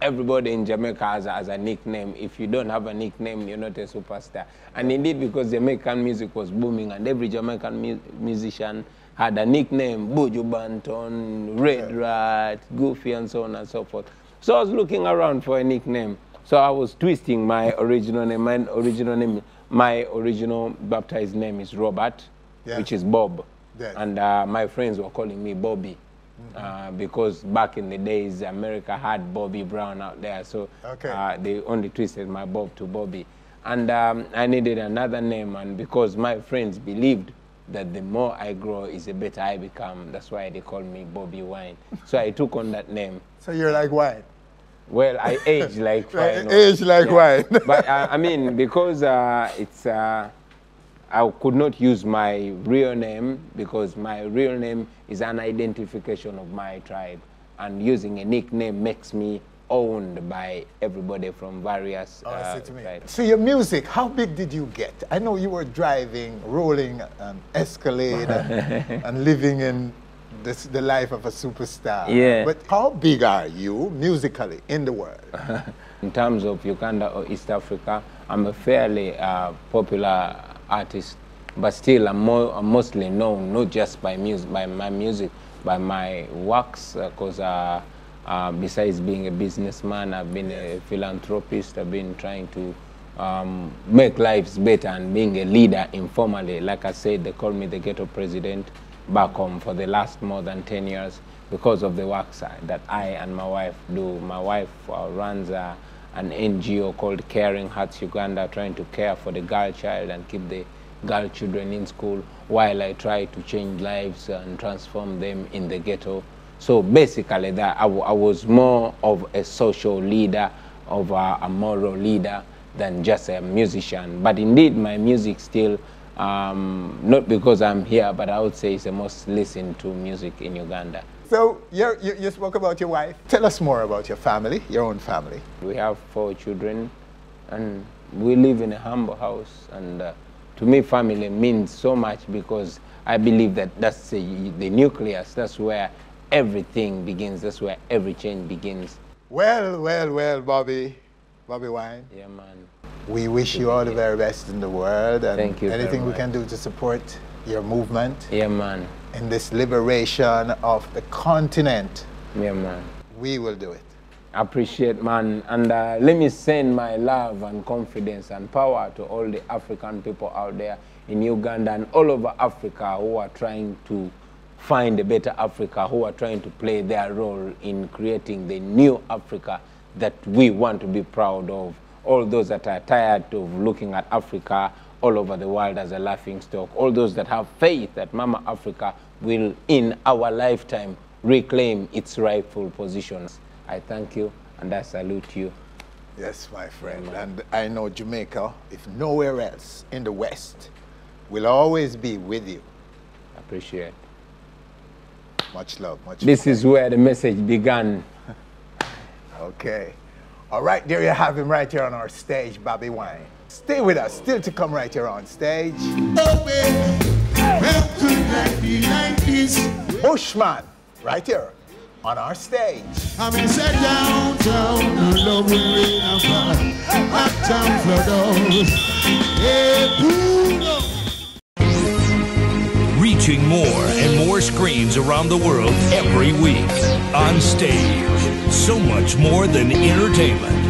everybody in Jamaica has a nickname. If you don't have a nickname, you're not a superstar. And indeed, because Jamaican music was booming and every Jamaican musician had a nickname, Buju Banton, Red Rat, Goofy, and so on and so forth. So I was looking around for a nickname. So I was twisting my original name. My original baptized name is Robert, which is Bob. And my friends were calling me Bobi. Because back in the days, America had Bobby Brown out there, so they only twisted my Bob to Bobby. And I needed another name, and because my friends believed that the more I grow is the better I become, that's why they called me Bobby Wine. So I took on that name. So you're like wine? Well, I age like wine. Age like wine. But I mean, because I could not use my real name because my real name is an identification of my tribe, and using a nickname makes me owned by everybody from various tribes. So your music, how big did you get? I know you were driving, rolling an Escalade and living in the life of a superstar. Yeah. But how big are you musically in the world? In terms of Uganda or East Africa, I'm a fairly popular artist, but still I'm mostly known not just by my music, by my works, because besides being a businessman, I've been a philanthropist. I've been trying to make lives better and being a leader informally. Like I said, they call me the ghetto president back home for the last more than 10 years because of the works that I and my wife do. My wife runs an NGO called Caring Hearts Uganda, trying to care for the girl child and keep the girl children in school while I try to change lives and transform them in the ghetto. So basically that I was more of a social leader, of a moral leader than just a musician. But indeed my music still, not because I'm here, but I would say it's the most listened to music in Uganda. So you spoke about your wife. Tell us more about your family, your own family. We have 4 children and we live in a humble house, and to me family means so much because I believe that that's the nucleus, that's where everything begins, that's where every change begins. Well, Bobby Wine. Yeah, man. We wish you all the very best in the world, and thank you anything we can do to support your movement. Yeah, man. In this liberation of the continent. Yeah, man. We will do it. Appreciate, man. And let me send my love and confidence and power to all the African people out there in Uganda and all over Africa who are trying to find a better Africa, who are trying to play their role in creating the new Africa that we want to be proud of. All those that are tired of looking at Africa all over the world as a laughing stock. All those that have faith that Mama Africa will, in our lifetime, reclaim its rightful positions. I thank you and I salute you. Yes, my friend. And I know Jamaica, if nowhere else in the West, will always be with you. Appreciate. Much love, much love. This is where the message began. Okay. All right, there you have him right here on our stage, Bobby Wine. Stay with us, still to come right here on stage. Bushman, right here on our stage. I'm in set downtown, the love will rain and fall. Uptown flood out. Hey, Bruno. Reaching more and more screens around the world every week. On Stage. So much more than entertainment.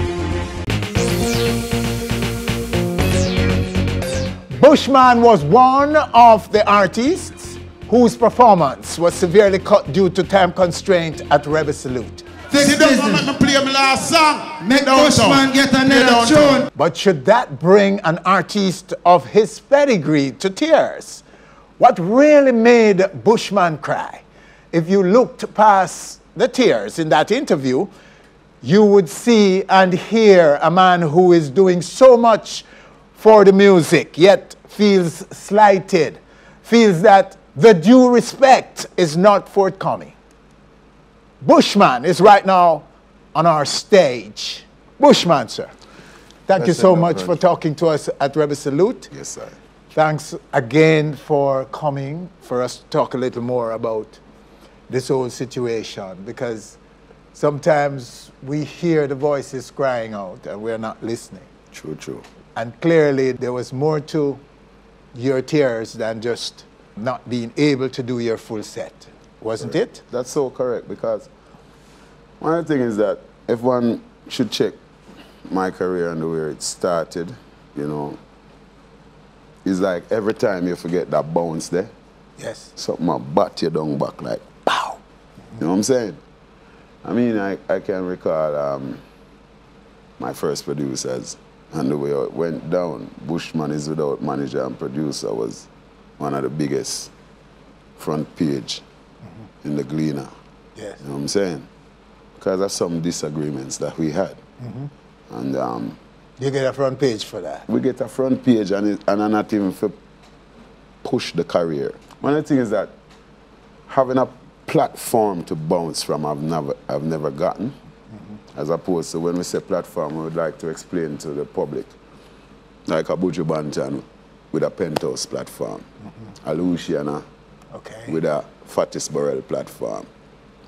Bushman was one of the artists whose performance was severely cut due to time constraint at Rebel Salute. See, don't make me play my last song. Make Bushman get another tune. But should that bring an artist of his pedigree to tears? What really made Bushman cry? If you looked past the tears in that interview, you would see and hear a man who is doing so much for the music, yet feels slighted, feels that the due respect is not forthcoming. Bushman is right now on our stage. Bushman, sir, thank you so much for talking to us at Rebel Salute. Yes, sir. Thanks again for coming for us to talk a little more about this whole situation, because sometimes we hear the voices crying out and we're not listening. True, true. And clearly there was more to your tears than just not being able to do your full set, wasn't it? That's so correct, because one of the things is that if one should check my career and the way it started, you know, it's like every time you forget that bounce there, yes, something will bat you down back like, pow. You know what I'm saying? I mean, I can recall my first producers and the way it went down. Bushman is Without Manager and Producer was one of the biggest front page in the Gleaner. Yes. You know what I'm saying? Because of some disagreements that we had. And you get a front page for that? We get a front page and I'm not even for push the career. One of the things is that having a platform to bounce from I've never gotten. As opposed to when we say platform, we would like to explain to the public. Like a Buju Banton with a Penthouse platform. A Luciana with a Fatis Burrell platform.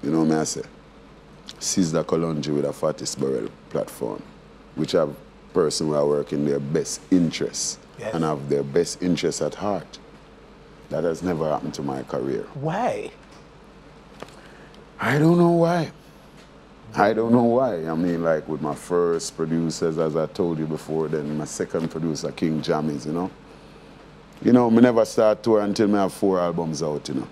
You know what I say? Caesar Colonji with a Fatis Burrell platform. Which have person who are working their best interests and have their best interests at heart. That has never happened to my career. Why? I don't know why. I don't know why. I mean, like with my first producers, as I told you before, then my second producer, King Jammies, you know. You know, me never start tour until me have 4 albums out, you know.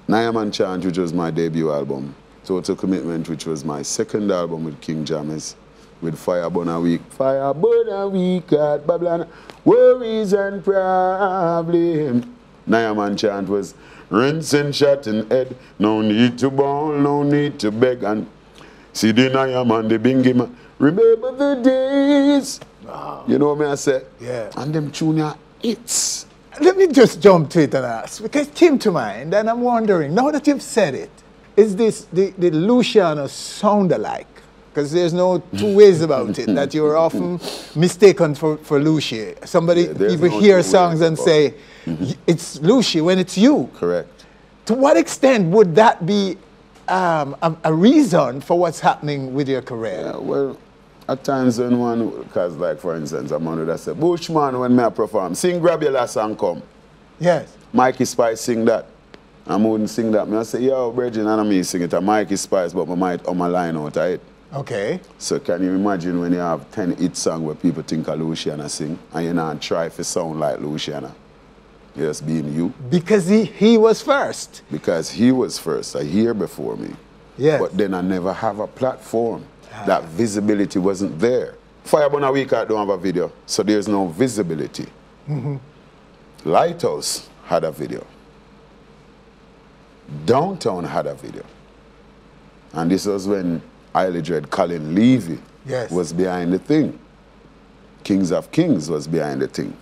Nyaman Chant, which was my debut album. Total Commitment, which was my second album with King Jammies. With Fire Burn a Week. Fire Burn a Week at Babylon. Worries and problems. Nyaman Chant was rinse and shut and head. No need to bawl, no need to beg. And see the Nyaman, the Bingy man. Remember the days. Wow. You know what I say? Yeah. And them tune hits. Let me just jump to it and ask, because it came to mind, and I'm wondering, now that you've said it, is this the Luciano sound alike? Because there's no two ways about it, that you're often mistaken for Lucy. Somebody even hear songs and say, it's Lucy when it's you. Correct. To what extent would that be a reason for what's happening with your career? Yeah, well, at times when one, because like for instance, I'm one that say, Bushman, when me perform, sing Grab Your Last and Come. Yes. Mikey Spice sing that. I wouldn't sing that. I say, yo, Bridget, and me sing it. And Mikey Spice, but I might on my line out of it. Okay. So can you imagine when you have 10 hit songs where people think of Luciana sing and you not try to sound like Luciana? You're just being you. Because he was first. Because he was first, a year before me. Yes. But then I never have a platform. That visibility wasn't there. Fire Burn a Week, I don't have a video, so there's no visibility. Lighthouse had a video. Downtown had a video. And this was when Highly Dread Colin Levy was behind the thing. Kings of Kings was behind the thing.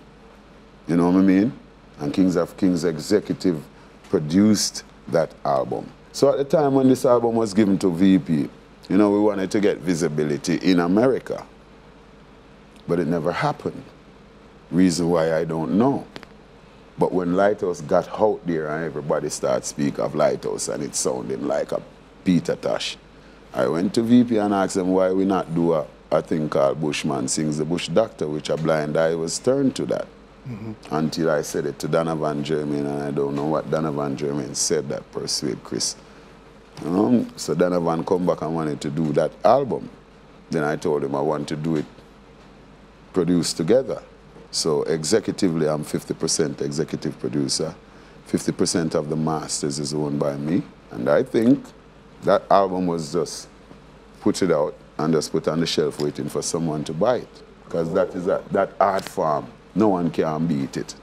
You know what I mean? And Kings of Kings executive produced that album. So at the time when this album was given to VP, you know, we wanted to get visibility in America. But it never happened. Reason why I don't know. But when Lighthouse got out there and everybody started speak of Lighthouse and it sounded like a Peter Tosh, I went to VP and asked them why we not do a thing called Bushman Sings the Bush Doctor, which a blind eye was turned to that. Until I said it to Donovan Germain, and I don't know what Donovan Germain said that persuade Chris. You know? So Donovan come back and wanted to do that album. Then I told him I want to do it produced together. So executively, I'm 50% executive producer. 50% of the masters is owned by me. And I think that album was just put it out and just put on the shelf waiting for someone to buy it. Because that is that art form. No one can beat it.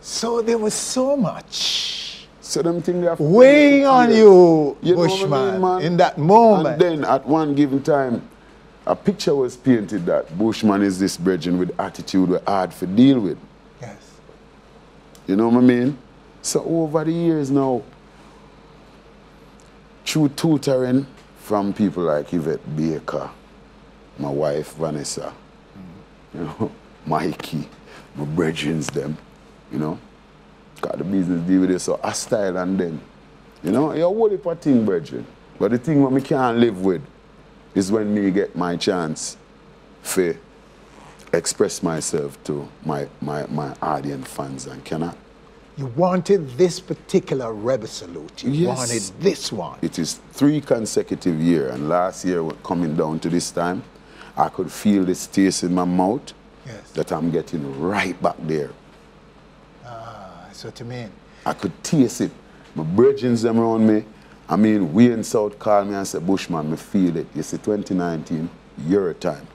So there was so much so them thing they weighing on you, Bushman, in that moment. And then at one given time, a picture was painted that Bushman is this brethren with attitude we're hard to deal with. Yes. You know what I mean? So over the years now, through tutoring from people like Yvette Baker, my wife Vanessa, you know, Mikey, my brethrens them, you know, got the business deal with it, so I style and then, you know, you're a whole heap of thing, brethren. But the thing what me can't live with is when me get my chance to express myself to my audience fans and cannot. You wanted this particular Rebel Salute. You wanted this one. It is 3 consecutive years, and last year coming down to this time, I could feel this taste in my mouth that I'm getting right back there. That's what you mean. I could taste it. My brethren them around me, I mean, we in South called me and said, Bushman, me feel it. You see, 2019, your time.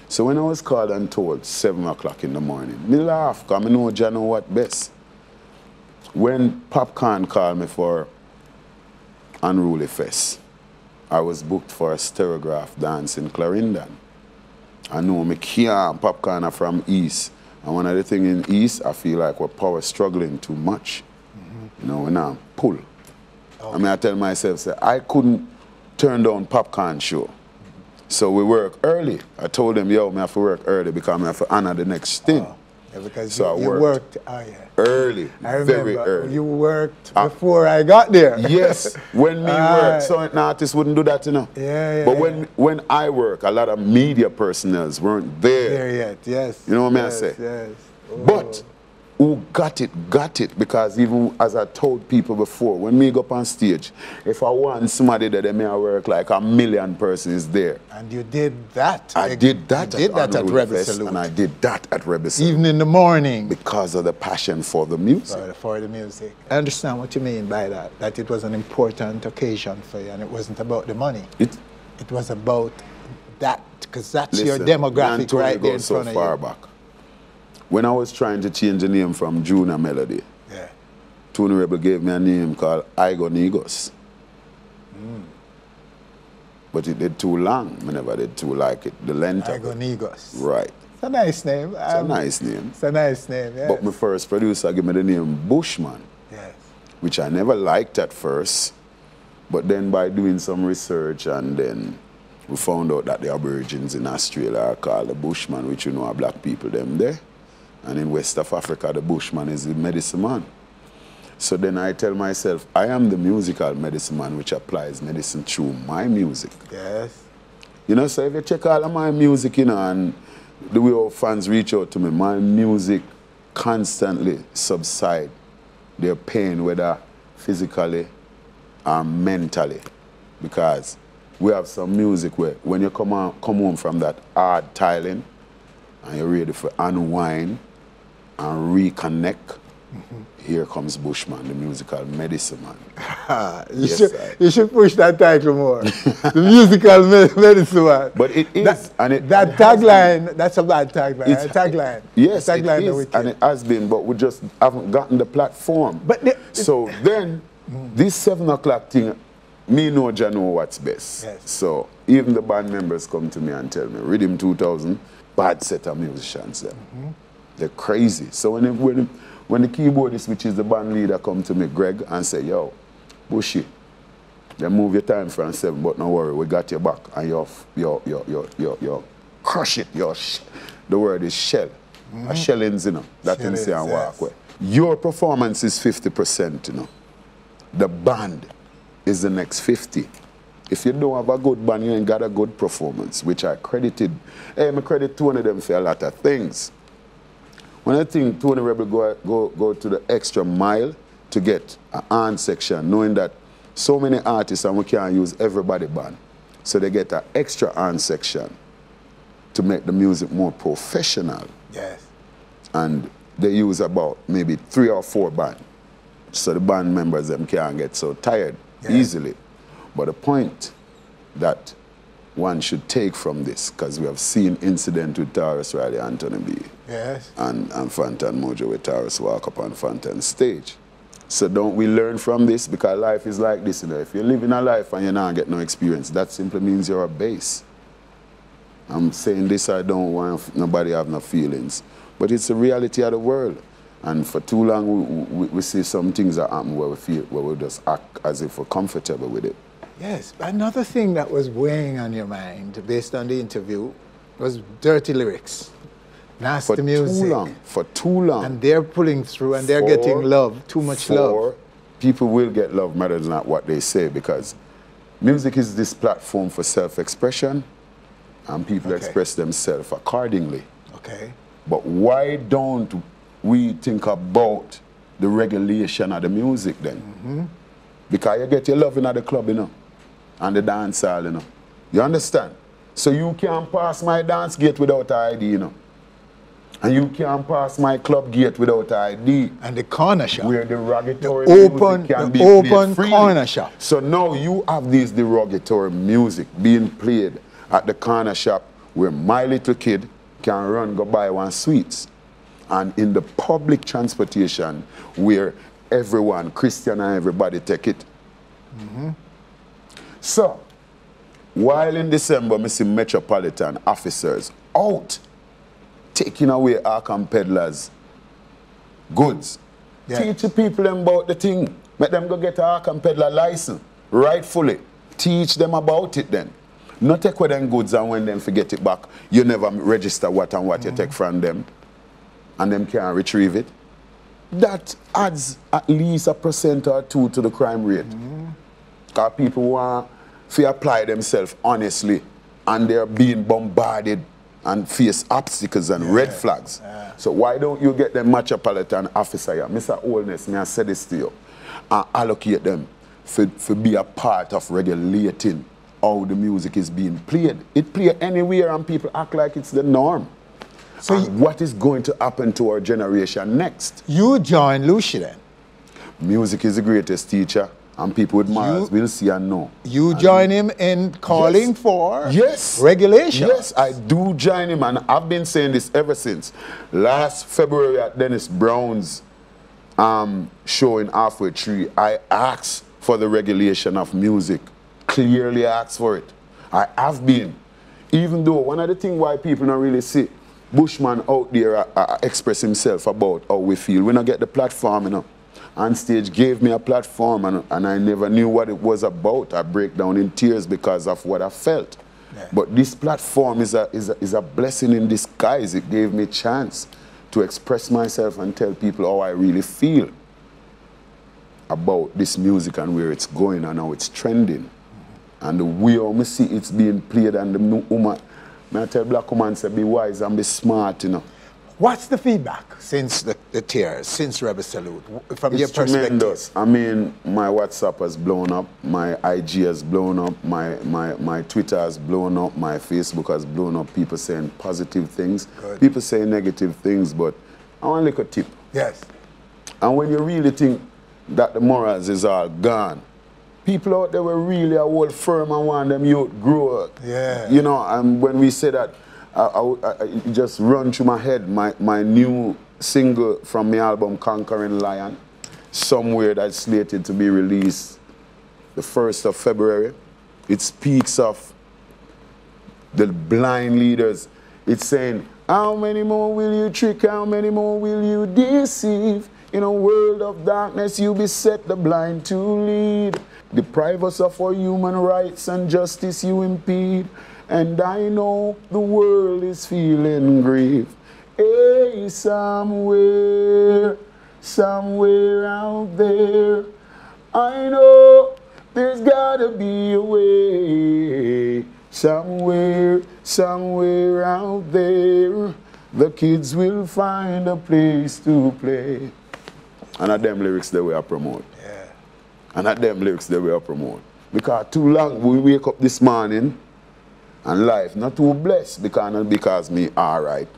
So when I was called and told 7 o'clock in the morning, me laugh, because I know Jah know what best. When Popcorn called me for Unruly Fest, I was booked for a stereograph dance in Clarendon. I know me can't, Popcorn are from East. And one of the things in East, I feel like we're power struggling too much. You know, when I pull. I mean, I tell myself, say, I couldn't turn down Popcorn show. So we work early. I told them, yo, I have to work early because I have to honor the next thing. Because so you worked early, I remember very early. You worked before I got there. Yes, when me work, so an artist wouldn't do that, you know. But when I work, a lot of media personnel weren't there. There yet, yes. You know what I say? Yes. But who got it, because even as I told people before, when me go up on stage, if I want somebody that they may work like 1 million persons there. And you did that. I did that at Rebel Fest, Salute. and I did that at Rebel Salute. Even in the morning. Because of the passion for the music. For the music. I understand what you mean by that it was an important occasion for you and it wasn't about the money. It was about that, because that's your demographic right there in front of you. Back. When I was trying to change the name from Junior Melody, Tony Rebel gave me a name called Igonegos. But it did too long. I never did too like it. The length of it. Right. It's a nice name. It's a nice name. It's a nice name, yes. But my first producer gave me the name Bushman. Yes. Which I never liked at first. But then by doing some research and then we found out that the Aborigines in Australia are called the Bushman, which you know are black people them there. And in West of Africa, the Bushman is the medicine man. So then I tell myself, I am the musical medicine man which applies medicine through my music. Yes. You know, so if you check all of my music, you know, and the way our fans reach out to me, my music constantly subside their pain, whether physically or mentally. Because we have some music where when you come home from that hard tiling and you're ready for unwind and reconnect Here comes Bushman, the musical medicine man. You should push that title more. The musical medicine man. But it is. That tagline, that's a bad tagline. Tagline. Yes, tagline it is, and it has been, but we just haven't gotten the platform. So then, this 7 o'clock thing, me know Jah know what's best. Yes. So even the band members come to me and tell me, Rhythm 2000, bad set of musicians there. They're crazy. So when the keyboardist, which is the band leader, come to me, Greg, and say, yo, Bushy, they move your time from 7, but no worry, we got your back. And you crush it. The word is shell. A shellings, you know. That in say and walk away. Your performance is 50%, you know. The band is the next 50. If you don't have a good band, you ain't got a good performance, which I credited. Hey, I credit Tony them for a lot of things. When I think Tony Rebel go to the extra mile to get an hand section, knowing that so many artists and we can't use everybody band. So they get an extra hand section to make the music more professional. Yes. And they use about maybe 3 or 4 bands. So the band members them can't get so tired easily. But the point that one should take from this, because we have seen incident with Taurus Riley, Anthony B. Yes. And Fantan Mojo with Taurus walk up on Fantan stage. So don't we learn from this? Because life is like this, you know. If you're living a life and you not get no experience, that simply means you're a base. I'm saying this, I don't want nobody have no feelings. But it's the reality of the world. And for too long, we see some things that happen where we just act as if we're comfortable with it. Yes, another thing that was weighing on your mind, based on the interview, was dirty lyrics, nasty music. For too long. And they're pulling through and they're getting love, too much love. People will get love matter than what they say, because music is this platform for self-expression, and people express themselves accordingly. Okay. But why don't we think about the regulation of the music then? Because you get your love in at the club, you know, and the dance hall, you know. You understand? So you can't pass my dance gate without ID, you know. And you can't pass my club gate without ID. And the corner shop. Where derogatory music can be played freely. Corner shop. So now you have this derogatory music being played at the corner shop where my little kid can run, go buy one sweets. And in the public transportation where everyone, Christian and everybody, take it. So, while in December, I see metropolitan officers out taking away Arkham peddlers' goods. Teach the people about the thing. Make them go get an Arkham peddler license, rightfully. Teach them about it then. Not take away them goods and when them forget it back, you never register what and what you take from them, and them can't retrieve it. That adds at least 1% or 2% to the crime rate. Because people want to apply themselves honestly, and they're being bombarded and face obstacles and red flags. So why don't you get them metropolitan officer here? Mr. Oldness, may I say this to you, and allocate them for be a part of regulating how the music is being played. It play anywhere and people act like it's the norm. So what is going to happen to our generation next? You join Lucy then? Music is the greatest teacher, and people with morals will see and know. You join him in calling for regulation? Yes, I do join him, and I've been saying this ever since. Last February at Dennis Brown's show in Halfway Tree, I asked for the regulation of music. Clearly asked for it. I have been. Even though one of the things why people don't really see Bushman out there express himself about how we feel. We don't get the platform, you know. Onstage gave me a platform, and I never knew what it was about. I break down in tears because of what I felt. But this platform is a blessing in disguise. It gave me a chance to express myself and tell people how I really feel about this music and where it's going and how it's trending. And the way I see it's being played, and the woman, I tell black woman, say, be wise and be smart, you know. What's the feedback since the tears, since Rebel Salute, from your perspective? Tremendous. I mean, my WhatsApp has blown up, my IG has blown up, my Twitter has blown up, my Facebook has blown up. People saying positive things, people saying negative things, but I want to look a tip. Yes. And when you really think that the morals is all gone, people out there were really a hold firm and want them youth grow up. Yeah. You know, and when we say that, it just run through my head, my new single from my album, Conquering Lion, somewhere that's slated to be released the 1st of February. It speaks of the blind leaders. It's saying, how many more will you trick? How many more will you deceive? In a world of darkness, you beset the blind to lead. Deprive us of our human rights and justice you impede. And I know the world is feeling grief. Hey, somewhere out there, I know there's gotta be a way. Somewhere out there, the kids will find a place to play. And at them lyrics that we are promote. Yeah. And at them lyrics that we are promote. Because too long we wake up this morning and life not too blessed because me alright.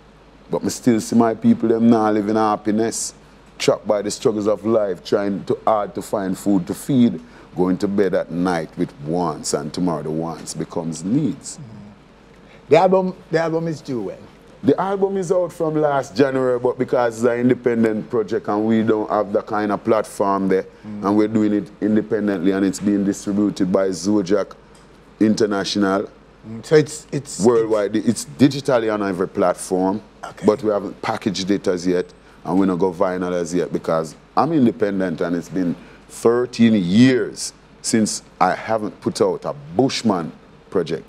But me still see my people them now living happiness. Trapped by the struggles of life, trying hard to find food to feed, going to bed at night with wants, and tomorrow the wants becomes needs. The album is due when? The album is out from last January, but because it's an independent project and we don't have the kind of platform there, and we're doing it independently, and it's being distributed by Zodiac International. So it's worldwide. It's digitally on every platform, but we haven't packaged it as yet, and we don't go vinyl as yet because I'm independent, and it's been 13 years since I haven't put out a Bushman project.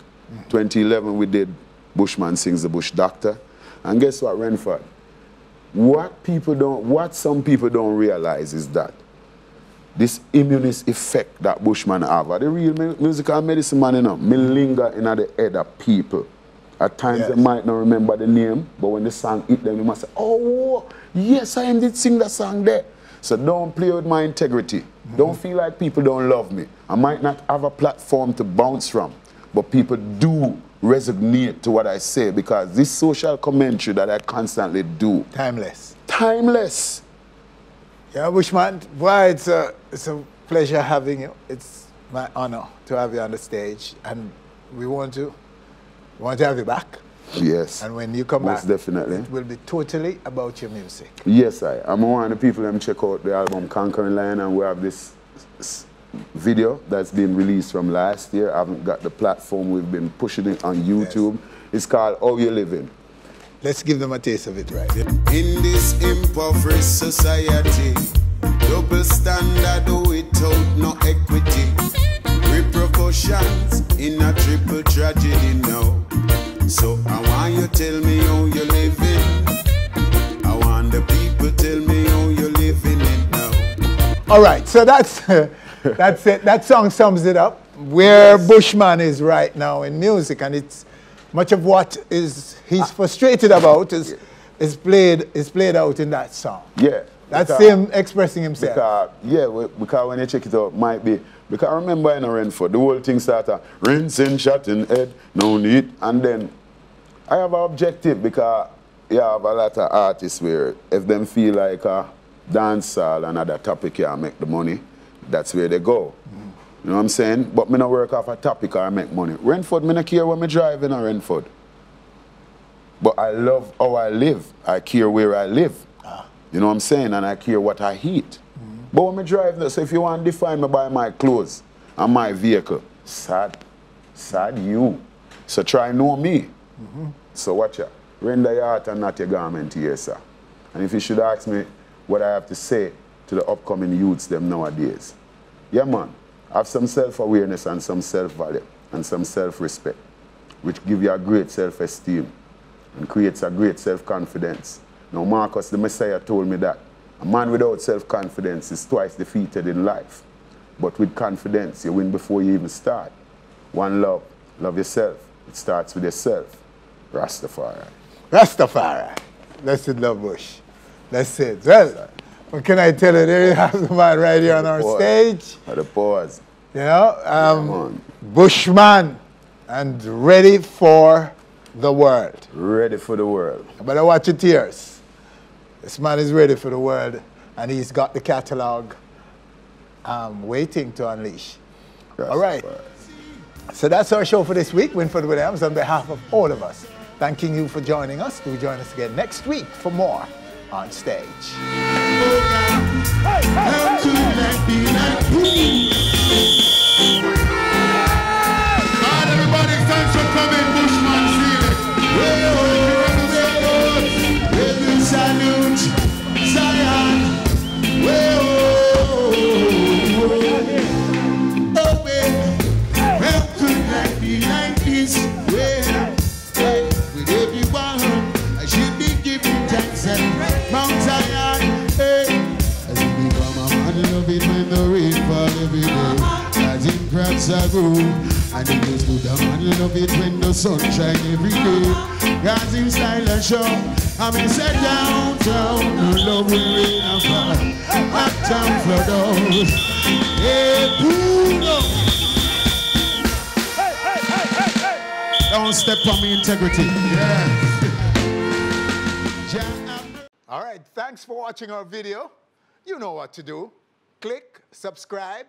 2011 we did Bushman Sings the Bush Doctor. And guess what, Renford? What some people don't realize is that this immunist effect that Bushman have, the real musical medicine man, you know, me linger in the head of people. At times they might not remember the name, but when the song hit them, they must say, oh, yes, I did sing that song there. So don't play with my integrity. Don't feel like people don't love me. I might not have a platform to bounce from, but people do resonate to what I say because this social commentary that I constantly do. Timeless. Timeless. Yeah, Bushman, boy, it's a pleasure having you. It's my honor to have you on the stage, and we want to have you back. Yes. And when you come most back, definitely, it will be totally about your music. Yes, I'm one of the people that check out the album Conquering Lion, and we have this video that's been released from last year. I haven't got the platform. We've been pushing it on YouTube. Yes. It's called How You Living. Let's give them a taste of it right here. In this impoverished society, double standard without no equity, repercussions in a triple tragedy now. So I want you tell me how you're living. I want the people tell me how you're living it now. All right, so that's that's it. That song sums it up. Where Bushman is right now in music, and it's much of what he's frustrated about is played out in that song. Yeah, that's him expressing himself. Because when you check it out, might be because I remember in a Renford, the whole thing started rinsing, shutting head, no need, and then I have an objective because you have a lot of artists where if them feel like a dancehall and other topic here make the money, that's where they go. You know what I'm saying? But me not work off a topic or I make money. Renford, me not care when me drive in a Renford. But I love how I live. I care where I live. You know what I'm saying? And I care what I eat. But when me drive, so if you want to define me by my clothes and my vehicle, sad you. So try know me. So watch out. Render your heart and not your garment here, sir. And if you should ask me what I have to say to the upcoming youths them nowadays. Yeah, man. Have some self-awareness and some self-value and some self-respect, which give you a great self-esteem and creates a great self-confidence. Now, Marcus, the Messiah, told me that a man without self-confidence is twice defeated in life. But with confidence, you win before you even start. One love. Love yourself. It starts with yourself. Rastafari. Rastafari. Blessed Love Bush. That's it. Well, what can I tell you? There you have the man right here on our stage. At the pause. You know, Bushman, and ready for the world. Ready for the world. You better watch your tears. This man is ready for the world. And he's got the catalog waiting to unleash. All right. So that's our show for this week. Winford Williams, on behalf of all of us, thanking you for joining us. Do join us again next week for more On Stage. Everybody, thanks for coming, Bushman, see it. Salute, Zion. How could life be like this? With everyone, I should be giving thanks and Mount Zion. As we become a man, love it when the rain fall every day. As in cracks I grow. And it goes to the man, love it when the sun shine every day. God's in style and show. I'm in set downtown, no love will rain and fall. Uptown flood out. Hey, Puno. Don't step on me integrity. Yeah. All right, thanks for watching our video. You know what to do. Click, subscribe,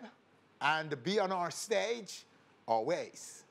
and be on our stage always.